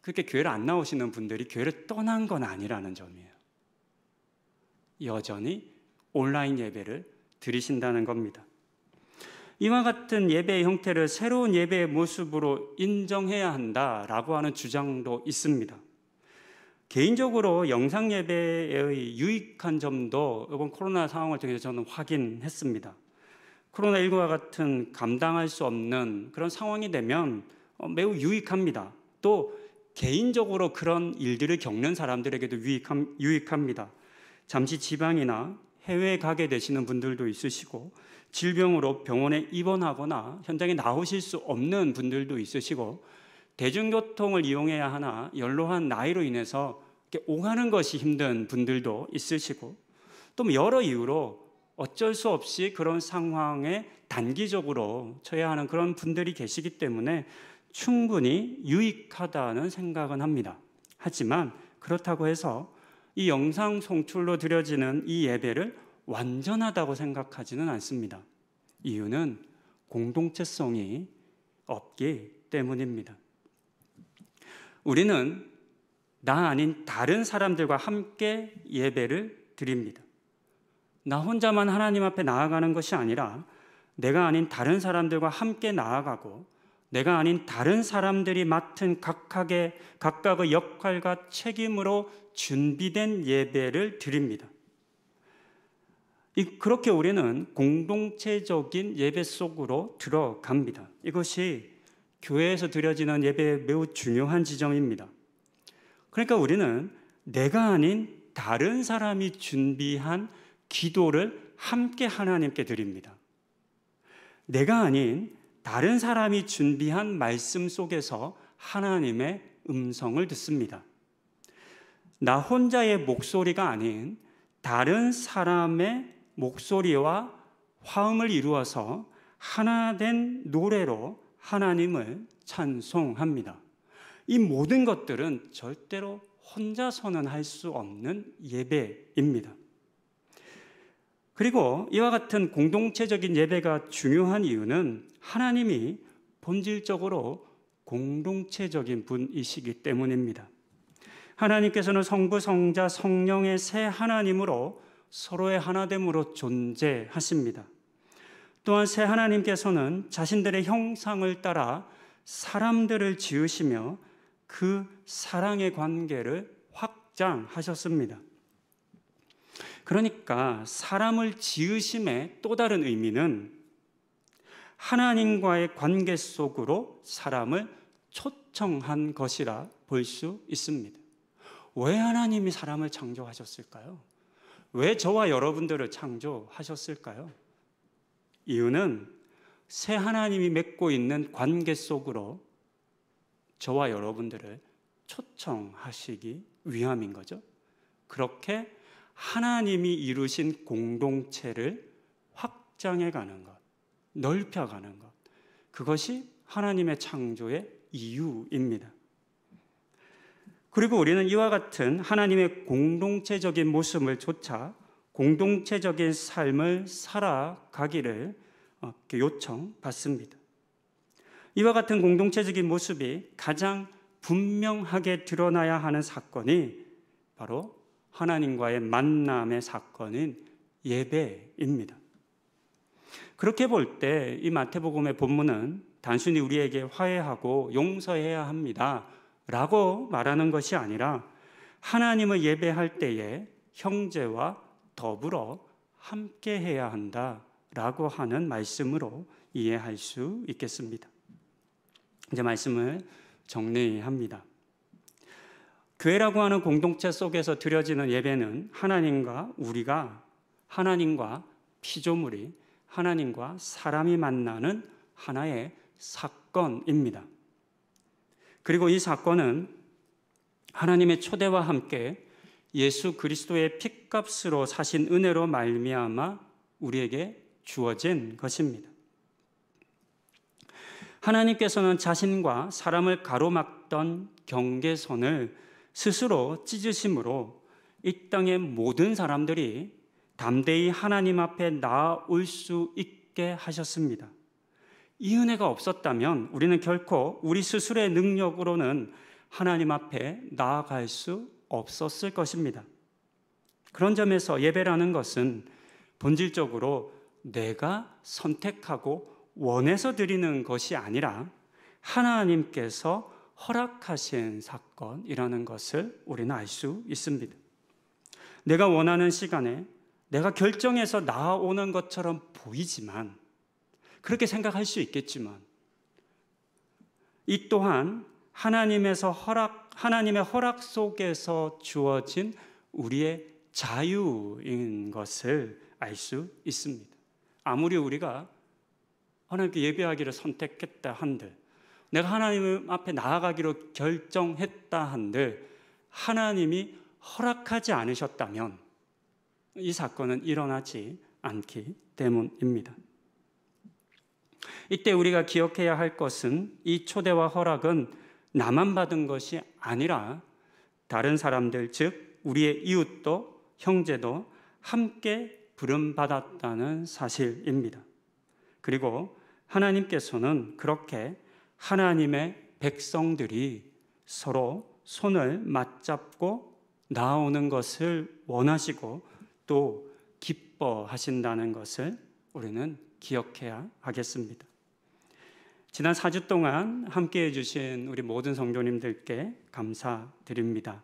그렇게 교회를 안 나오시는 분들이 교회를 떠난 건 아니라는 점이에요. 여전히 온라인 예배를 드리신다는 겁니다. 이와 같은 예배의 형태를 새로운 예배의 모습으로 인정해야 한다라고 하는 주장도 있습니다. 개인적으로 영상 예배의 유익한 점도 이번 코로나 상황을 통해서 저는 확인했습니다. 코로나19와 같은 감당할 수 없는 그런 상황이 되면 매우 유익합니다. 또 개인적으로 그런 일들을 겪는 사람들에게도 유익합니다. 잠시 지방이나 해외에 가게 되시는 분들도 있으시고 질병으로 병원에 입원하거나 현장에 나오실 수 없는 분들도 있으시고 대중교통을 이용해야 하나 연로한 나이로 인해서 이렇게 오가는 것이 힘든 분들도 있으시고 또 여러 이유로 어쩔 수 없이 그런 상황에 단기적으로 처해야 하는 그런 분들이 계시기 때문에 충분히 유익하다는 생각은 합니다. 하지만 그렇다고 해서 이 영상 송출로 드려지는 이 예배를 완전하다고 생각하지는 않습니다. 이유는 공동체성이 없기 때문입니다. 우리는 나 아닌 다른 사람들과 함께 예배를 드립니다. 나 혼자만 하나님 앞에 나아가는 것이 아니라 내가 아닌 다른 사람들과 함께 나아가고 내가 아닌 다른 사람들이 맡은 각각의 역할과 책임으로 준비된 예배를 드립니다. 그렇게 우리는 공동체적인 예배 속으로 들어갑니다. 이것이 교회에서 드려지는 예배의 매우 중요한 지점입니다. 그러니까 우리는 내가 아닌 다른 사람이 준비한 기도를 함께 하나님께 드립니다. 내가 아닌 다른 사람이 준비한 말씀 속에서 하나님의 음성을 듣습니다. 나 혼자의 목소리가 아닌 다른 사람의 목소리와 화음을 이루어서 하나 된 노래로 하나님을 찬송합니다. 이 모든 것들은 절대로 혼자서는 할 수 없는 예배입니다. 그리고 이와 같은 공동체적인 예배가 중요한 이유는 하나님이 본질적으로 공동체적인 분이시기 때문입니다. 하나님께서는 성부, 성자, 성령의 세 하나님으로 서로의 하나됨으로 존재하십니다. 또한 세 하나님께서는 자신들의 형상을 따라 사람들을 지으시며 그 사랑의 관계를 확장하셨습니다. 그러니까 사람을 지으심의 또 다른 의미는 하나님과의 관계 속으로 사람을 초청한 것이라 볼 수 있습니다. 왜 하나님이 사람을 창조하셨을까요? 왜 저와 여러분들을 창조하셨을까요? 이유는 새 하나님이 맺고 있는 관계 속으로 저와 여러분들을 초청하시기 위함인 거죠. 그렇게 하나님이 이루신 공동체를 확장해가는 것, 넓혀가는 것, 그것이 하나님의 창조의 이유입니다. 그리고 우리는 이와 같은 하나님의 공동체적인 모습을 좇아 공동체적인 삶을 살아가기를 요청받습니다. 이와 같은 공동체적인 모습이 가장 분명하게 드러나야 하는 사건이 바로 하나님과의 만남의 사건인 예배입니다. 그렇게 볼 때 이 마태복음의 본문은 단순히 우리에게 화해하고 용서해야 합니다 라고 말하는 것이 아니라 하나님을 예배할 때에 형제와 더불어 함께 해야 한다라고 하는 말씀으로 이해할 수 있겠습니다. 이제 말씀을 정리합니다. 교회라고 하는 공동체 속에서 드려지는 예배는 하나님과 우리가, 하나님과 피조물이, 하나님과 사람이 만나는 하나의 사건입니다. 그리고 이 사건은 하나님의 초대와 함께 예수 그리스도의 핏값으로 사신 은혜로 말미암아 우리에게 주어진 것입니다. 하나님께서는 자신과 사람을 가로막던 경계선을 스스로 찢으심으로 이 땅의 모든 사람들이 담대히 하나님 앞에 나아올 수 있게 하셨습니다. 이 은혜가 없었다면 우리는 결코 우리 스스로의 능력으로는 하나님 앞에 나아갈 수 없었을 것입니다. 그런 점에서 예배라는 것은 본질적으로 내가 선택하고 원해서 드리는 것이 아니라 하나님께서 허락하신 사건이라는 것을 우리는 알 수 있습니다. 내가 원하는 시간에 내가 결정해서 나아오는 것처럼 보이지만, 그렇게 생각할 수 있겠지만, 이 또한 하나님의 허락 속에서 주어진 우리의 자유인 것을 알 수 있습니다. 아무리 우리가 하나님께 예배하기를 선택했다 한들, 내가 하나님 앞에 나아가기로 결정했다 한들 하나님이 허락하지 않으셨다면 이 사건은 일어나지 않기 때문입니다. 이때 우리가 기억해야 할 것은 이 초대와 허락은 나만 받은 것이 아니라 다른 사람들, 즉 우리의 이웃도 형제도 함께 부름받았다는 사실입니다. 그리고 하나님께서는 그렇게 하나님의 백성들이 서로 손을 맞잡고 나아오는 것을 원하시고 또 기뻐하신다는 것을 우리는 기억해야 하겠습니다. 지난 4주 동안 함께해 주신 우리 모든 성도님들께 감사드립니다.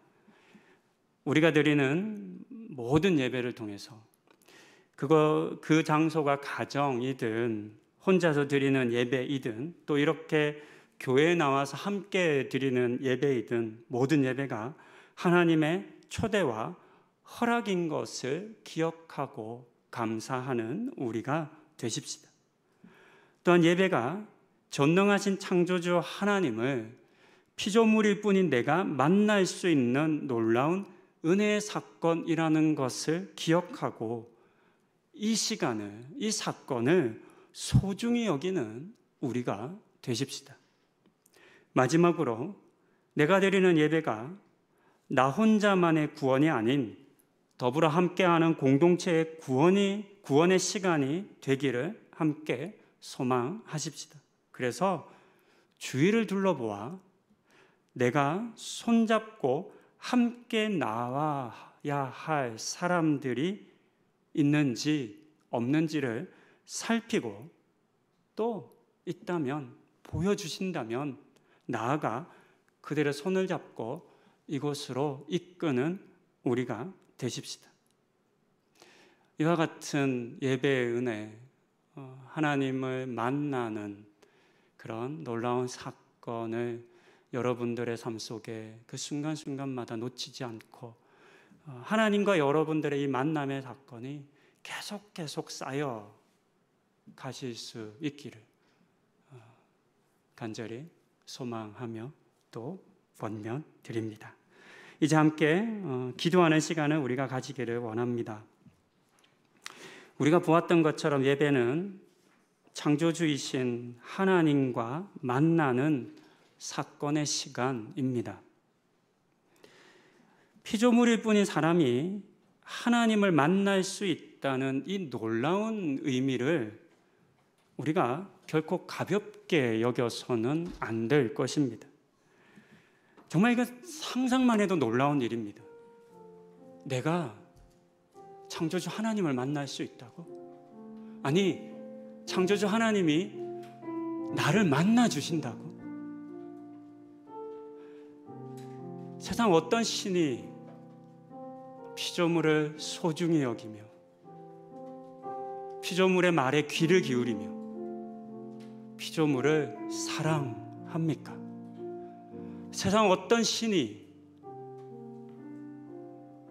우리가 드리는 모든 예배를 통해서 그 장소가 가정이든 혼자서 드리는 예배이든 또 이렇게 교회에 나와서 함께 드리는 예배이든 모든 예배가 하나님의 초대와 허락인 것을 기억하고 감사하는 우리가 되십시다. 또한 예배가 전능하신 창조주 하나님을 피조물일 뿐인 내가 만날 수 있는 놀라운 은혜의 사건이라는 것을 기억하고 이 시간을, 이 사건을 소중히 여기는 우리가 되십시다. 마지막으로 내가 드리는 예배가 나 혼자만의 구원이 아닌 더불어 함께하는 공동체의 구원의 시간이 되기를 함께 소망하십시다. 그래서 주위를 둘러보아 내가 손잡고 함께 나와야 할 사람들이 있는지 없는지를 살피고 또 있다면 보여주신다면 나아가 그들의 손을 잡고 이곳으로 이끄는 우리가 되십시다. 이와 같은 예배의 은혜, 하나님을 만나는 그런 놀라운 사건을 여러분들의 삶 속에 그 순간순간마다 놓치지 않고 하나님과 여러분들의 이 만남의 사건이 계속 쌓여 가실 수 있기를 간절히 소망하며 또 권면 드립니다. 이제 함께 기도하는 시간을 우리가 가지기를 원합니다. 우리가 보았던 것처럼 예배는 창조주이신 하나님과 만나는 사건의 시간입니다. 피조물일 뿐인 사람이 하나님을 만날 수 있다는 이 놀라운 의미를 우리가 결코 가볍게 여겨서는 안 될 것입니다. 정말 이거 상상만 해도 놀라운 일입니다. 내가 창조주 하나님을 만날 수 있다고? 아니, 창조주 하나님이 나를 만나 주신다고? 세상 어떤 신이 피조물을 소중히 여기며 피조물의 말에 귀를 기울이며 피조물을 사랑합니까? 세상 어떤 신이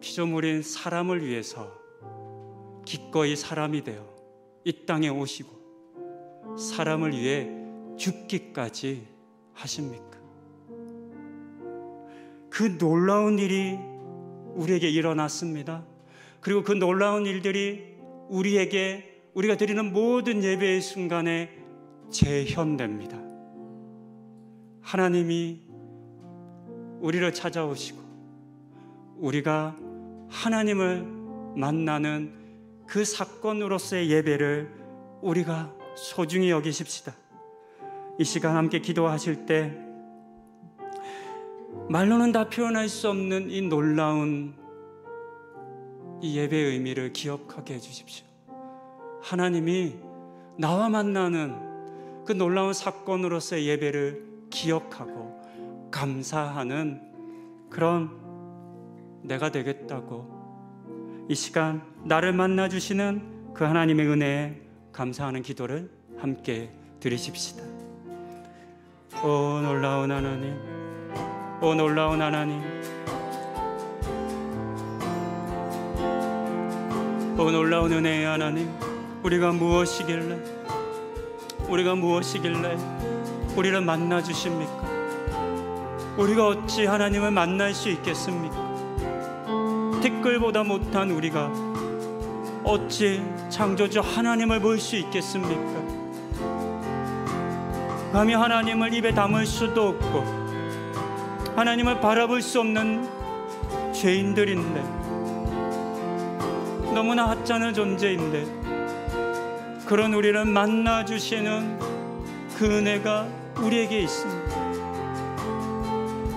피조물인 사람을 위해서 기꺼이 사람이 되어 이 땅에 오시고 사람을 위해 죽기까지 하십니까? 그 놀라운 일이 우리에게 일어났습니다. 그리고 그 놀라운 일들이 우리가 드리는 모든 예배의 순간에 재현됩니다. 하나님이 우리를 찾아오시고 우리가 하나님을 만나는 그 사건으로서의 예배를 우리가 소중히 여기십시다. 이 시간 함께 기도하실 때 말로는 다 표현할 수 없는 이 놀라운 이 예배의 의미를 기억하게 해주십시오. 하나님이 나와 만나는 그 놀라운 사건으로서의 예배를 기억하고 감사하는 그런 내가 되겠다고 이 시간 나를 만나주시는 그 하나님의 은혜에 감사하는 기도를 함께 드리십시다. 오 놀라운 하나님, 오 놀라운 하나님, 오 놀라운 은혜의 하나님, 우리가 무엇이길래 우리를 만나 주십니까? 우리가 어찌 하나님을 만날 수 있겠습니까? 티끌보다 못한 우리가 어찌 창조주 하나님을 볼 수 있겠습니까? 감히 하나님을 입에 담을 수도 없고 하나님을 바라볼 수 없는 죄인들인데, 너무나 하찮은 존재인데 그런 우리를 만나주시는 그 은혜가 우리에게 있습니다.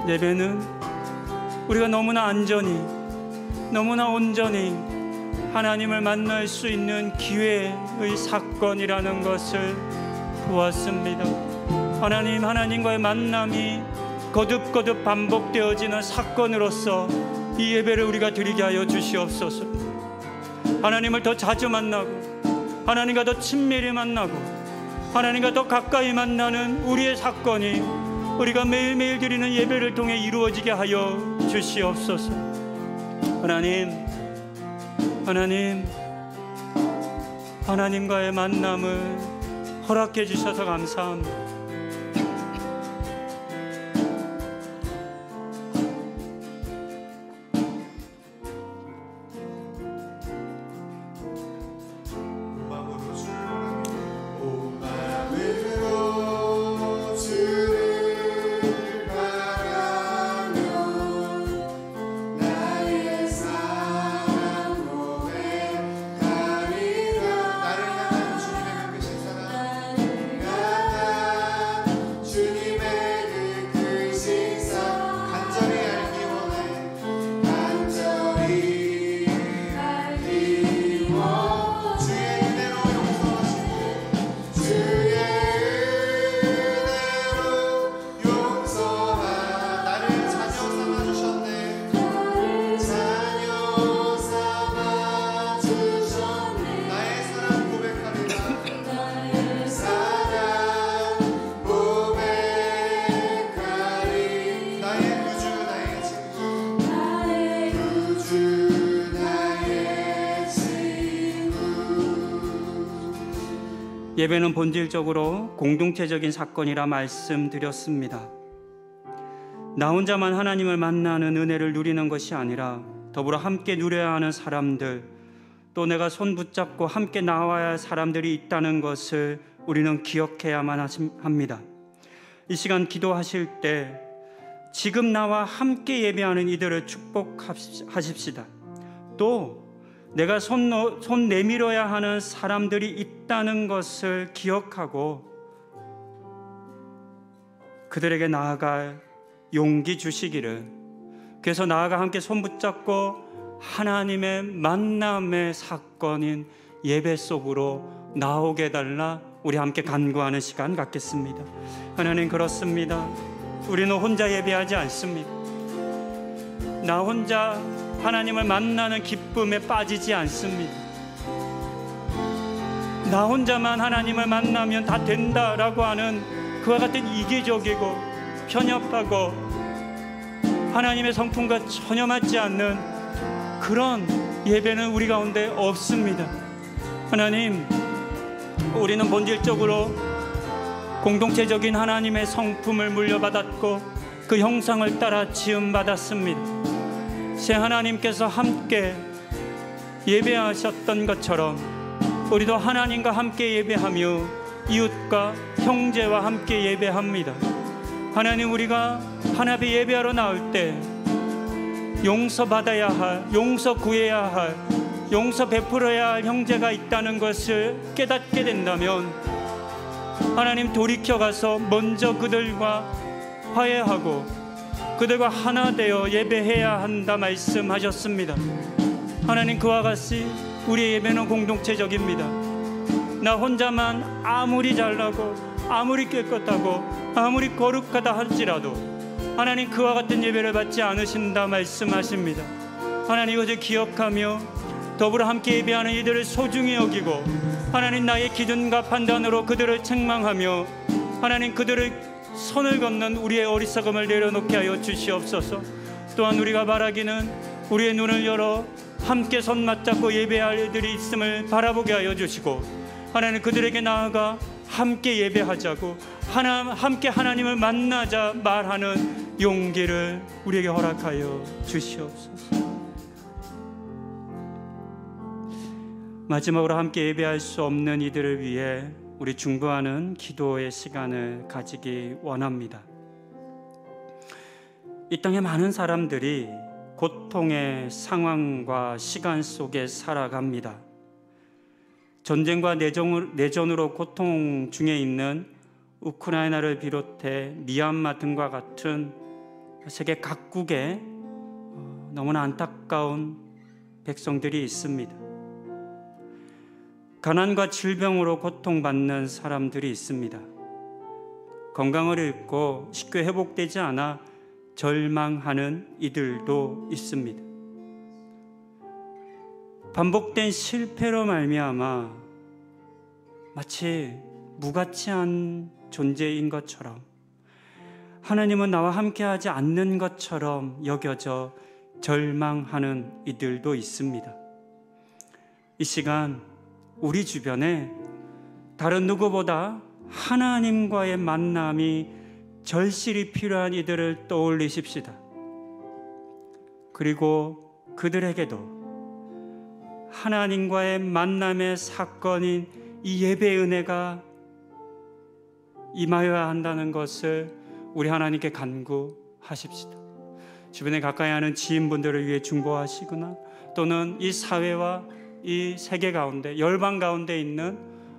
예배는 우리가 너무나 안전히, 너무나 온전히 하나님을 만날 수 있는 기회의 사건이라는 것을 보았습니다. 하나님과의 만남이 거듭거듭 반복되어지는 사건으로서 이 예배를 우리가 드리게 하여 주시옵소서. 하나님을 더 자주 만나고 하나님과 더 친밀히 만나고 하나님과 더 가까이 만나는 우리의 사건이 우리가 매일매일 드리는 예배를 통해 이루어지게 하여 주시옵소서. 하나님과의 만남을 허락해 주셔서 감사합니다. 예배는 본질적으로 공동체적인 사건이라 말씀드렸습니다. 나 혼자만 하나님을 만나는 은혜를 누리는 것이 아니라 더불어 함께 누려야 하는 사람들, 또 내가 손 붙잡고 함께 나와야 할 사람들이 있다는 것을 우리는 기억해야만 합니다. 이 시간 기도하실 때 지금 나와 함께 예배하는 이들을 축복하십시다. 또 내가 손 내밀어야 하는 사람들이 있다는 것을 기억하고 그들에게 나아갈 용기 주시기를, 그래서 나아가 함께 손 붙잡고 하나님의 만남의 사건인 예배 속으로 나오게 해달라 우리 함께 간구하는 시간 갖겠습니다. 하나님, 그렇습니다. 우리는 혼자 예배하지 않습니다. 나 혼자 하나님을 만나는 기쁨에 빠지지 않습니다. 나 혼자만 하나님을 만나면 다 된다라고 하는 그와 같은 이기적이고 편협하고 하나님의 성품과 전혀 맞지 않는 그런 예배는 우리 가운데 없습니다. 하나님, 우리는 본질적으로 공동체적인 하나님의 성품을 물려받았고 그 형상을 따라 지음받았습니다. 새 하나님께서 함께 예배하셨던 것처럼 우리도 하나님과 함께 예배하며 이웃과 형제와 함께 예배합니다. 하나님, 우리가 하나님 예배하러 나올 때 용서받아야 할, 용서 구해야 할, 용서 베풀어야 할 형제가 있다는 것을 깨닫게 된다면 하나님, 돌이켜가서 먼저 그들과 화해하고 그들과 하나 되어 예배해야 한다 말씀하셨습니다. 하나님, 그와 같이 우리의 예배는 공동체적입니다. 나 혼자만 아무리 잘나고 아무리 깨끗하고 아무리 거룩하다 할지라도 하나님, 그와 같은 예배를 받지 않으신다 말씀하십니다. 하나님, 이것을 기억하며 더불어 함께 예배하는 이들을 소중히 여기고 하나님, 나의 기준과 판단으로 그들을 책망하며 하나님, 그들을 선을 걷는 우리의 어리석음을 내려놓게 하여 주시옵소서. 또한 우리가 바라기는 우리의 눈을 열어 함께 손 맞잡고 예배할 이들이 있음을 바라보게 하여 주시고 하나님, 그들에게 나아가 함께 예배하자고 함께 하나님을 만나자 말하는 용기를 우리에게 허락하여 주시옵소서. 마지막으로 함께 예배할 수 없는 이들을 위해 우리 중보하는 기도의 시간을 가지기 원합니다. 이 땅에 많은 사람들이 고통의 상황과 시간 속에 살아갑니다. 전쟁과 내전으로 고통 중에 있는 우크라이나를 비롯해 미얀마 등과 같은 세계 각국에 너무나 안타까운 백성들이 있습니다. 가난과 질병으로 고통받는 사람들이 있습니다. 건강을 잃고 쉽게 회복되지 않아 절망하는 이들도 있습니다. 반복된 실패로 말미암아 마치 무가치한 존재인 것처럼, 하나님은 나와 함께하지 않는 것처럼 여겨져 절망하는 이들도 있습니다. 이 시간 우리 주변에 다른 누구보다 하나님과의 만남이 절실히 필요한 이들을 떠올리십시다. 그리고 그들에게도 하나님과의 만남의 사건인 이 예배의 은혜가 임하여야 한다는 것을 우리 하나님께 간구하십시다. 주변에 가까이 하는 지인분들을 위해 중보하시거나, 또는 이 사회와 이 세계 가운데, 열방 가운데 있는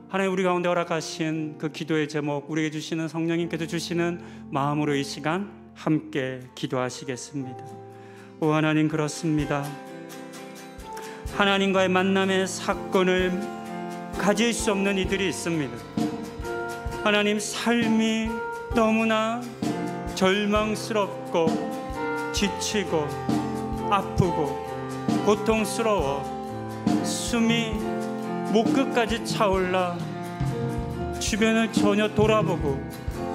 하나님 우리 가운데 허락하신 그 기도의 제목, 우리에게 주시는, 성령님께서 주시는 마음으로 이 시간 함께 기도하시겠습니다. 오 하나님, 그렇습니다. 하나님과의 만남의 사건을 가질 수 없는 이들이 있습니다. 하나님, 삶이 너무나 절망스럽고 지치고 아프고 고통스러워 숨이 목끝까지 차올라 주변을 전혀 돌아보고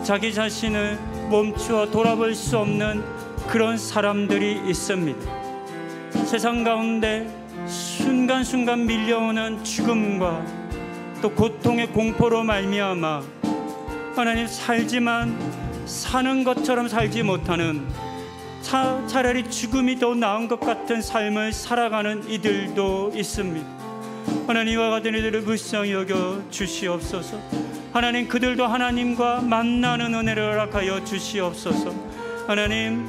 자기 자신을 멈추어 돌아볼 수 없는 그런 사람들이 있습니다. 세상 가운데 순간순간 밀려오는 죽음과 또 고통의 공포로 말미암아 하나님, 살지만 사는 것처럼 살지 못하는, 차라리 죽음이 더 나은 것 같은 삶을 살아가는 이들도 있습니다. 하나님, 이와 같은 이들을 불쌍히 여겨 주시옵소서. 하나님, 그들도 하나님과 만나는 은혜를 허락하여 주시옵소서. 하나님,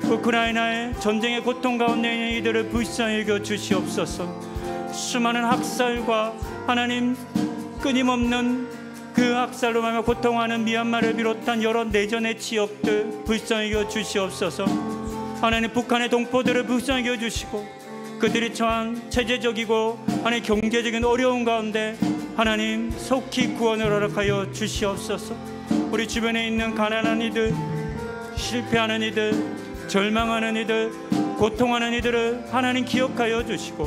우크라이나의 전쟁의 고통 가운데 있는 이들을 불쌍히 여겨 주시옵소서. 수많은 학살과 하나님 끊임없는 그 학살로 말미암아 고통하는 미얀마를 비롯한 여러 내전의 지역들 불쌍히 여겨 주시옵소서. 하나님, 북한의 동포들을 불쌍히 여겨 주시고 그들이 처한 체제적이고 하나님 경제적인 어려운 가운데 하나님 속히 구원을 허락하여 주시옵소서. 우리 주변에 있는 가난한 이들, 실패하는 이들, 절망하는 이들, 고통하는 이들을 하나님 기억하여 주시고,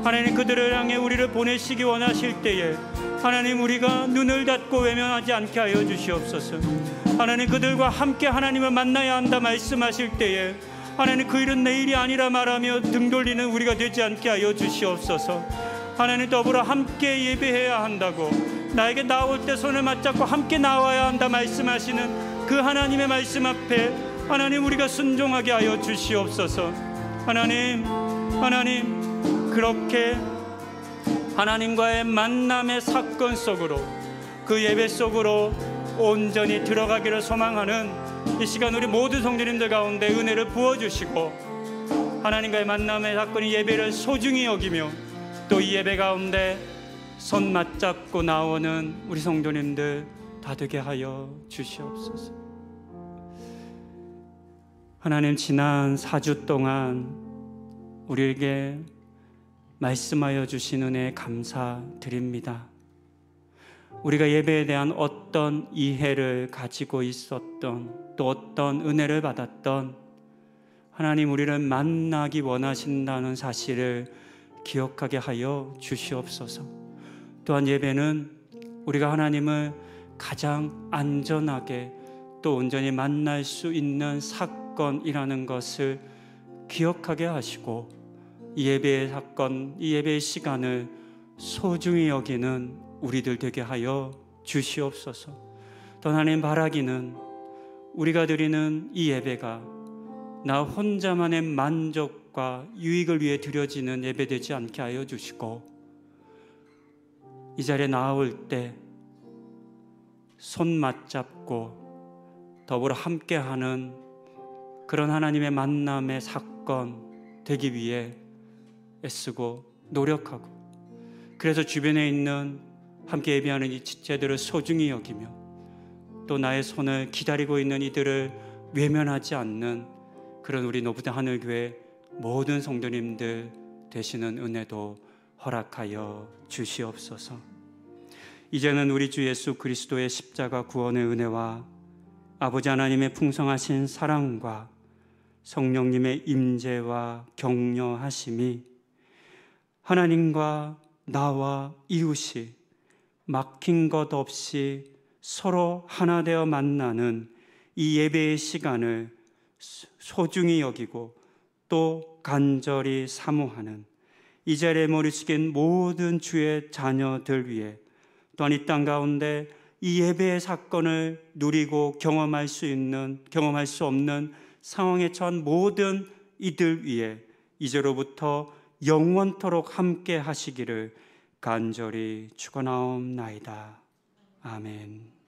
하나님 그들을 향해 우리를 보내시기 원하실 때에 하나님 우리가 눈을 닫고 외면하지 않게 하여 주시옵소서. 하나님, 그들과 함께 하나님을 만나야 한다 말씀하실 때에 하나님 그 일은 내일이 아니라 말하며 등 돌리는 우리가 되지 않게 하여 주시옵소서. 하나님, 더불어 함께 예배해야 한다고, 나에게 나올 때 손을 맞잡고 함께 나와야 한다 말씀하시는 그 하나님의 말씀 앞에 하나님 우리가 순종하게 하여 주시옵소서. 하나님, 그렇게 하나님과의 만남의 사건 속으로, 그 예배 속으로 온전히 들어가기를 소망하는 이 시간 우리 모든 성도님들 가운데 은혜를 부어주시고, 하나님과의 만남의 사건이 예배를 소중히 여기며 또 이 예배 가운데 손 맞잡고 나오는 우리 성도님들 다 되게 하여 주시옵소서. 하나님, 지난 4주 동안 우리에게 말씀하여 주신 은혜에 감사드립니다. 우리가 예배에 대한 어떤 이해를 가지고 있었던, 또 어떤 은혜를 받았던, 하나님 우리를 만나기 원하신다는 사실을 기억하게 하여 주시옵소서. 또한 예배는 우리가 하나님을 가장 안전하게 또 온전히 만날 수 있는 사건이라는 것을 기억하게 하시고, 이 예배의 사건, 이 예배의 시간을 소중히 여기는 우리들 되게 하여 주시옵소서. 또 하나님, 바라기는 우리가 드리는 이 예배가 나 혼자만의 만족과 유익을 위해 드려지는 예배 되지 않게 하여 주시고, 이 자리에 나올 때 손 맞잡고 더불어 함께하는 그런 하나님의 만남의 사건 되기 위해 애쓰고 노력하고, 그래서 주변에 있는 함께 예배하는 이 지체들을 소중히 여기며 또 나의 손을 기다리고 있는 이들을 외면하지 않는 그런 우리 노부대 하늘교회 모든 성도님들 되시는 은혜도 허락하여 주시옵소서. 이제는 우리 주 예수 그리스도의 십자가 구원의 은혜와 아버지 하나님의 풍성하신 사랑과 성령님의 임재와 격려하심이 하나님과 나와 이웃이 막힌 것 없이 서로 하나 되어 만나는 이 예배의 시간을 소중히 여기고 또 간절히 사모하는 이 자리에 머리 숙인 모든 주의 자녀들 위해, 또한 이 땅 가운데 이 예배의 사건을 누리고 경험할 수 없는 상황에 처한 모든 이들 위해 이제로부터 영원토록 함께 하시기를 간절히 축원하옵나이다. 아멘.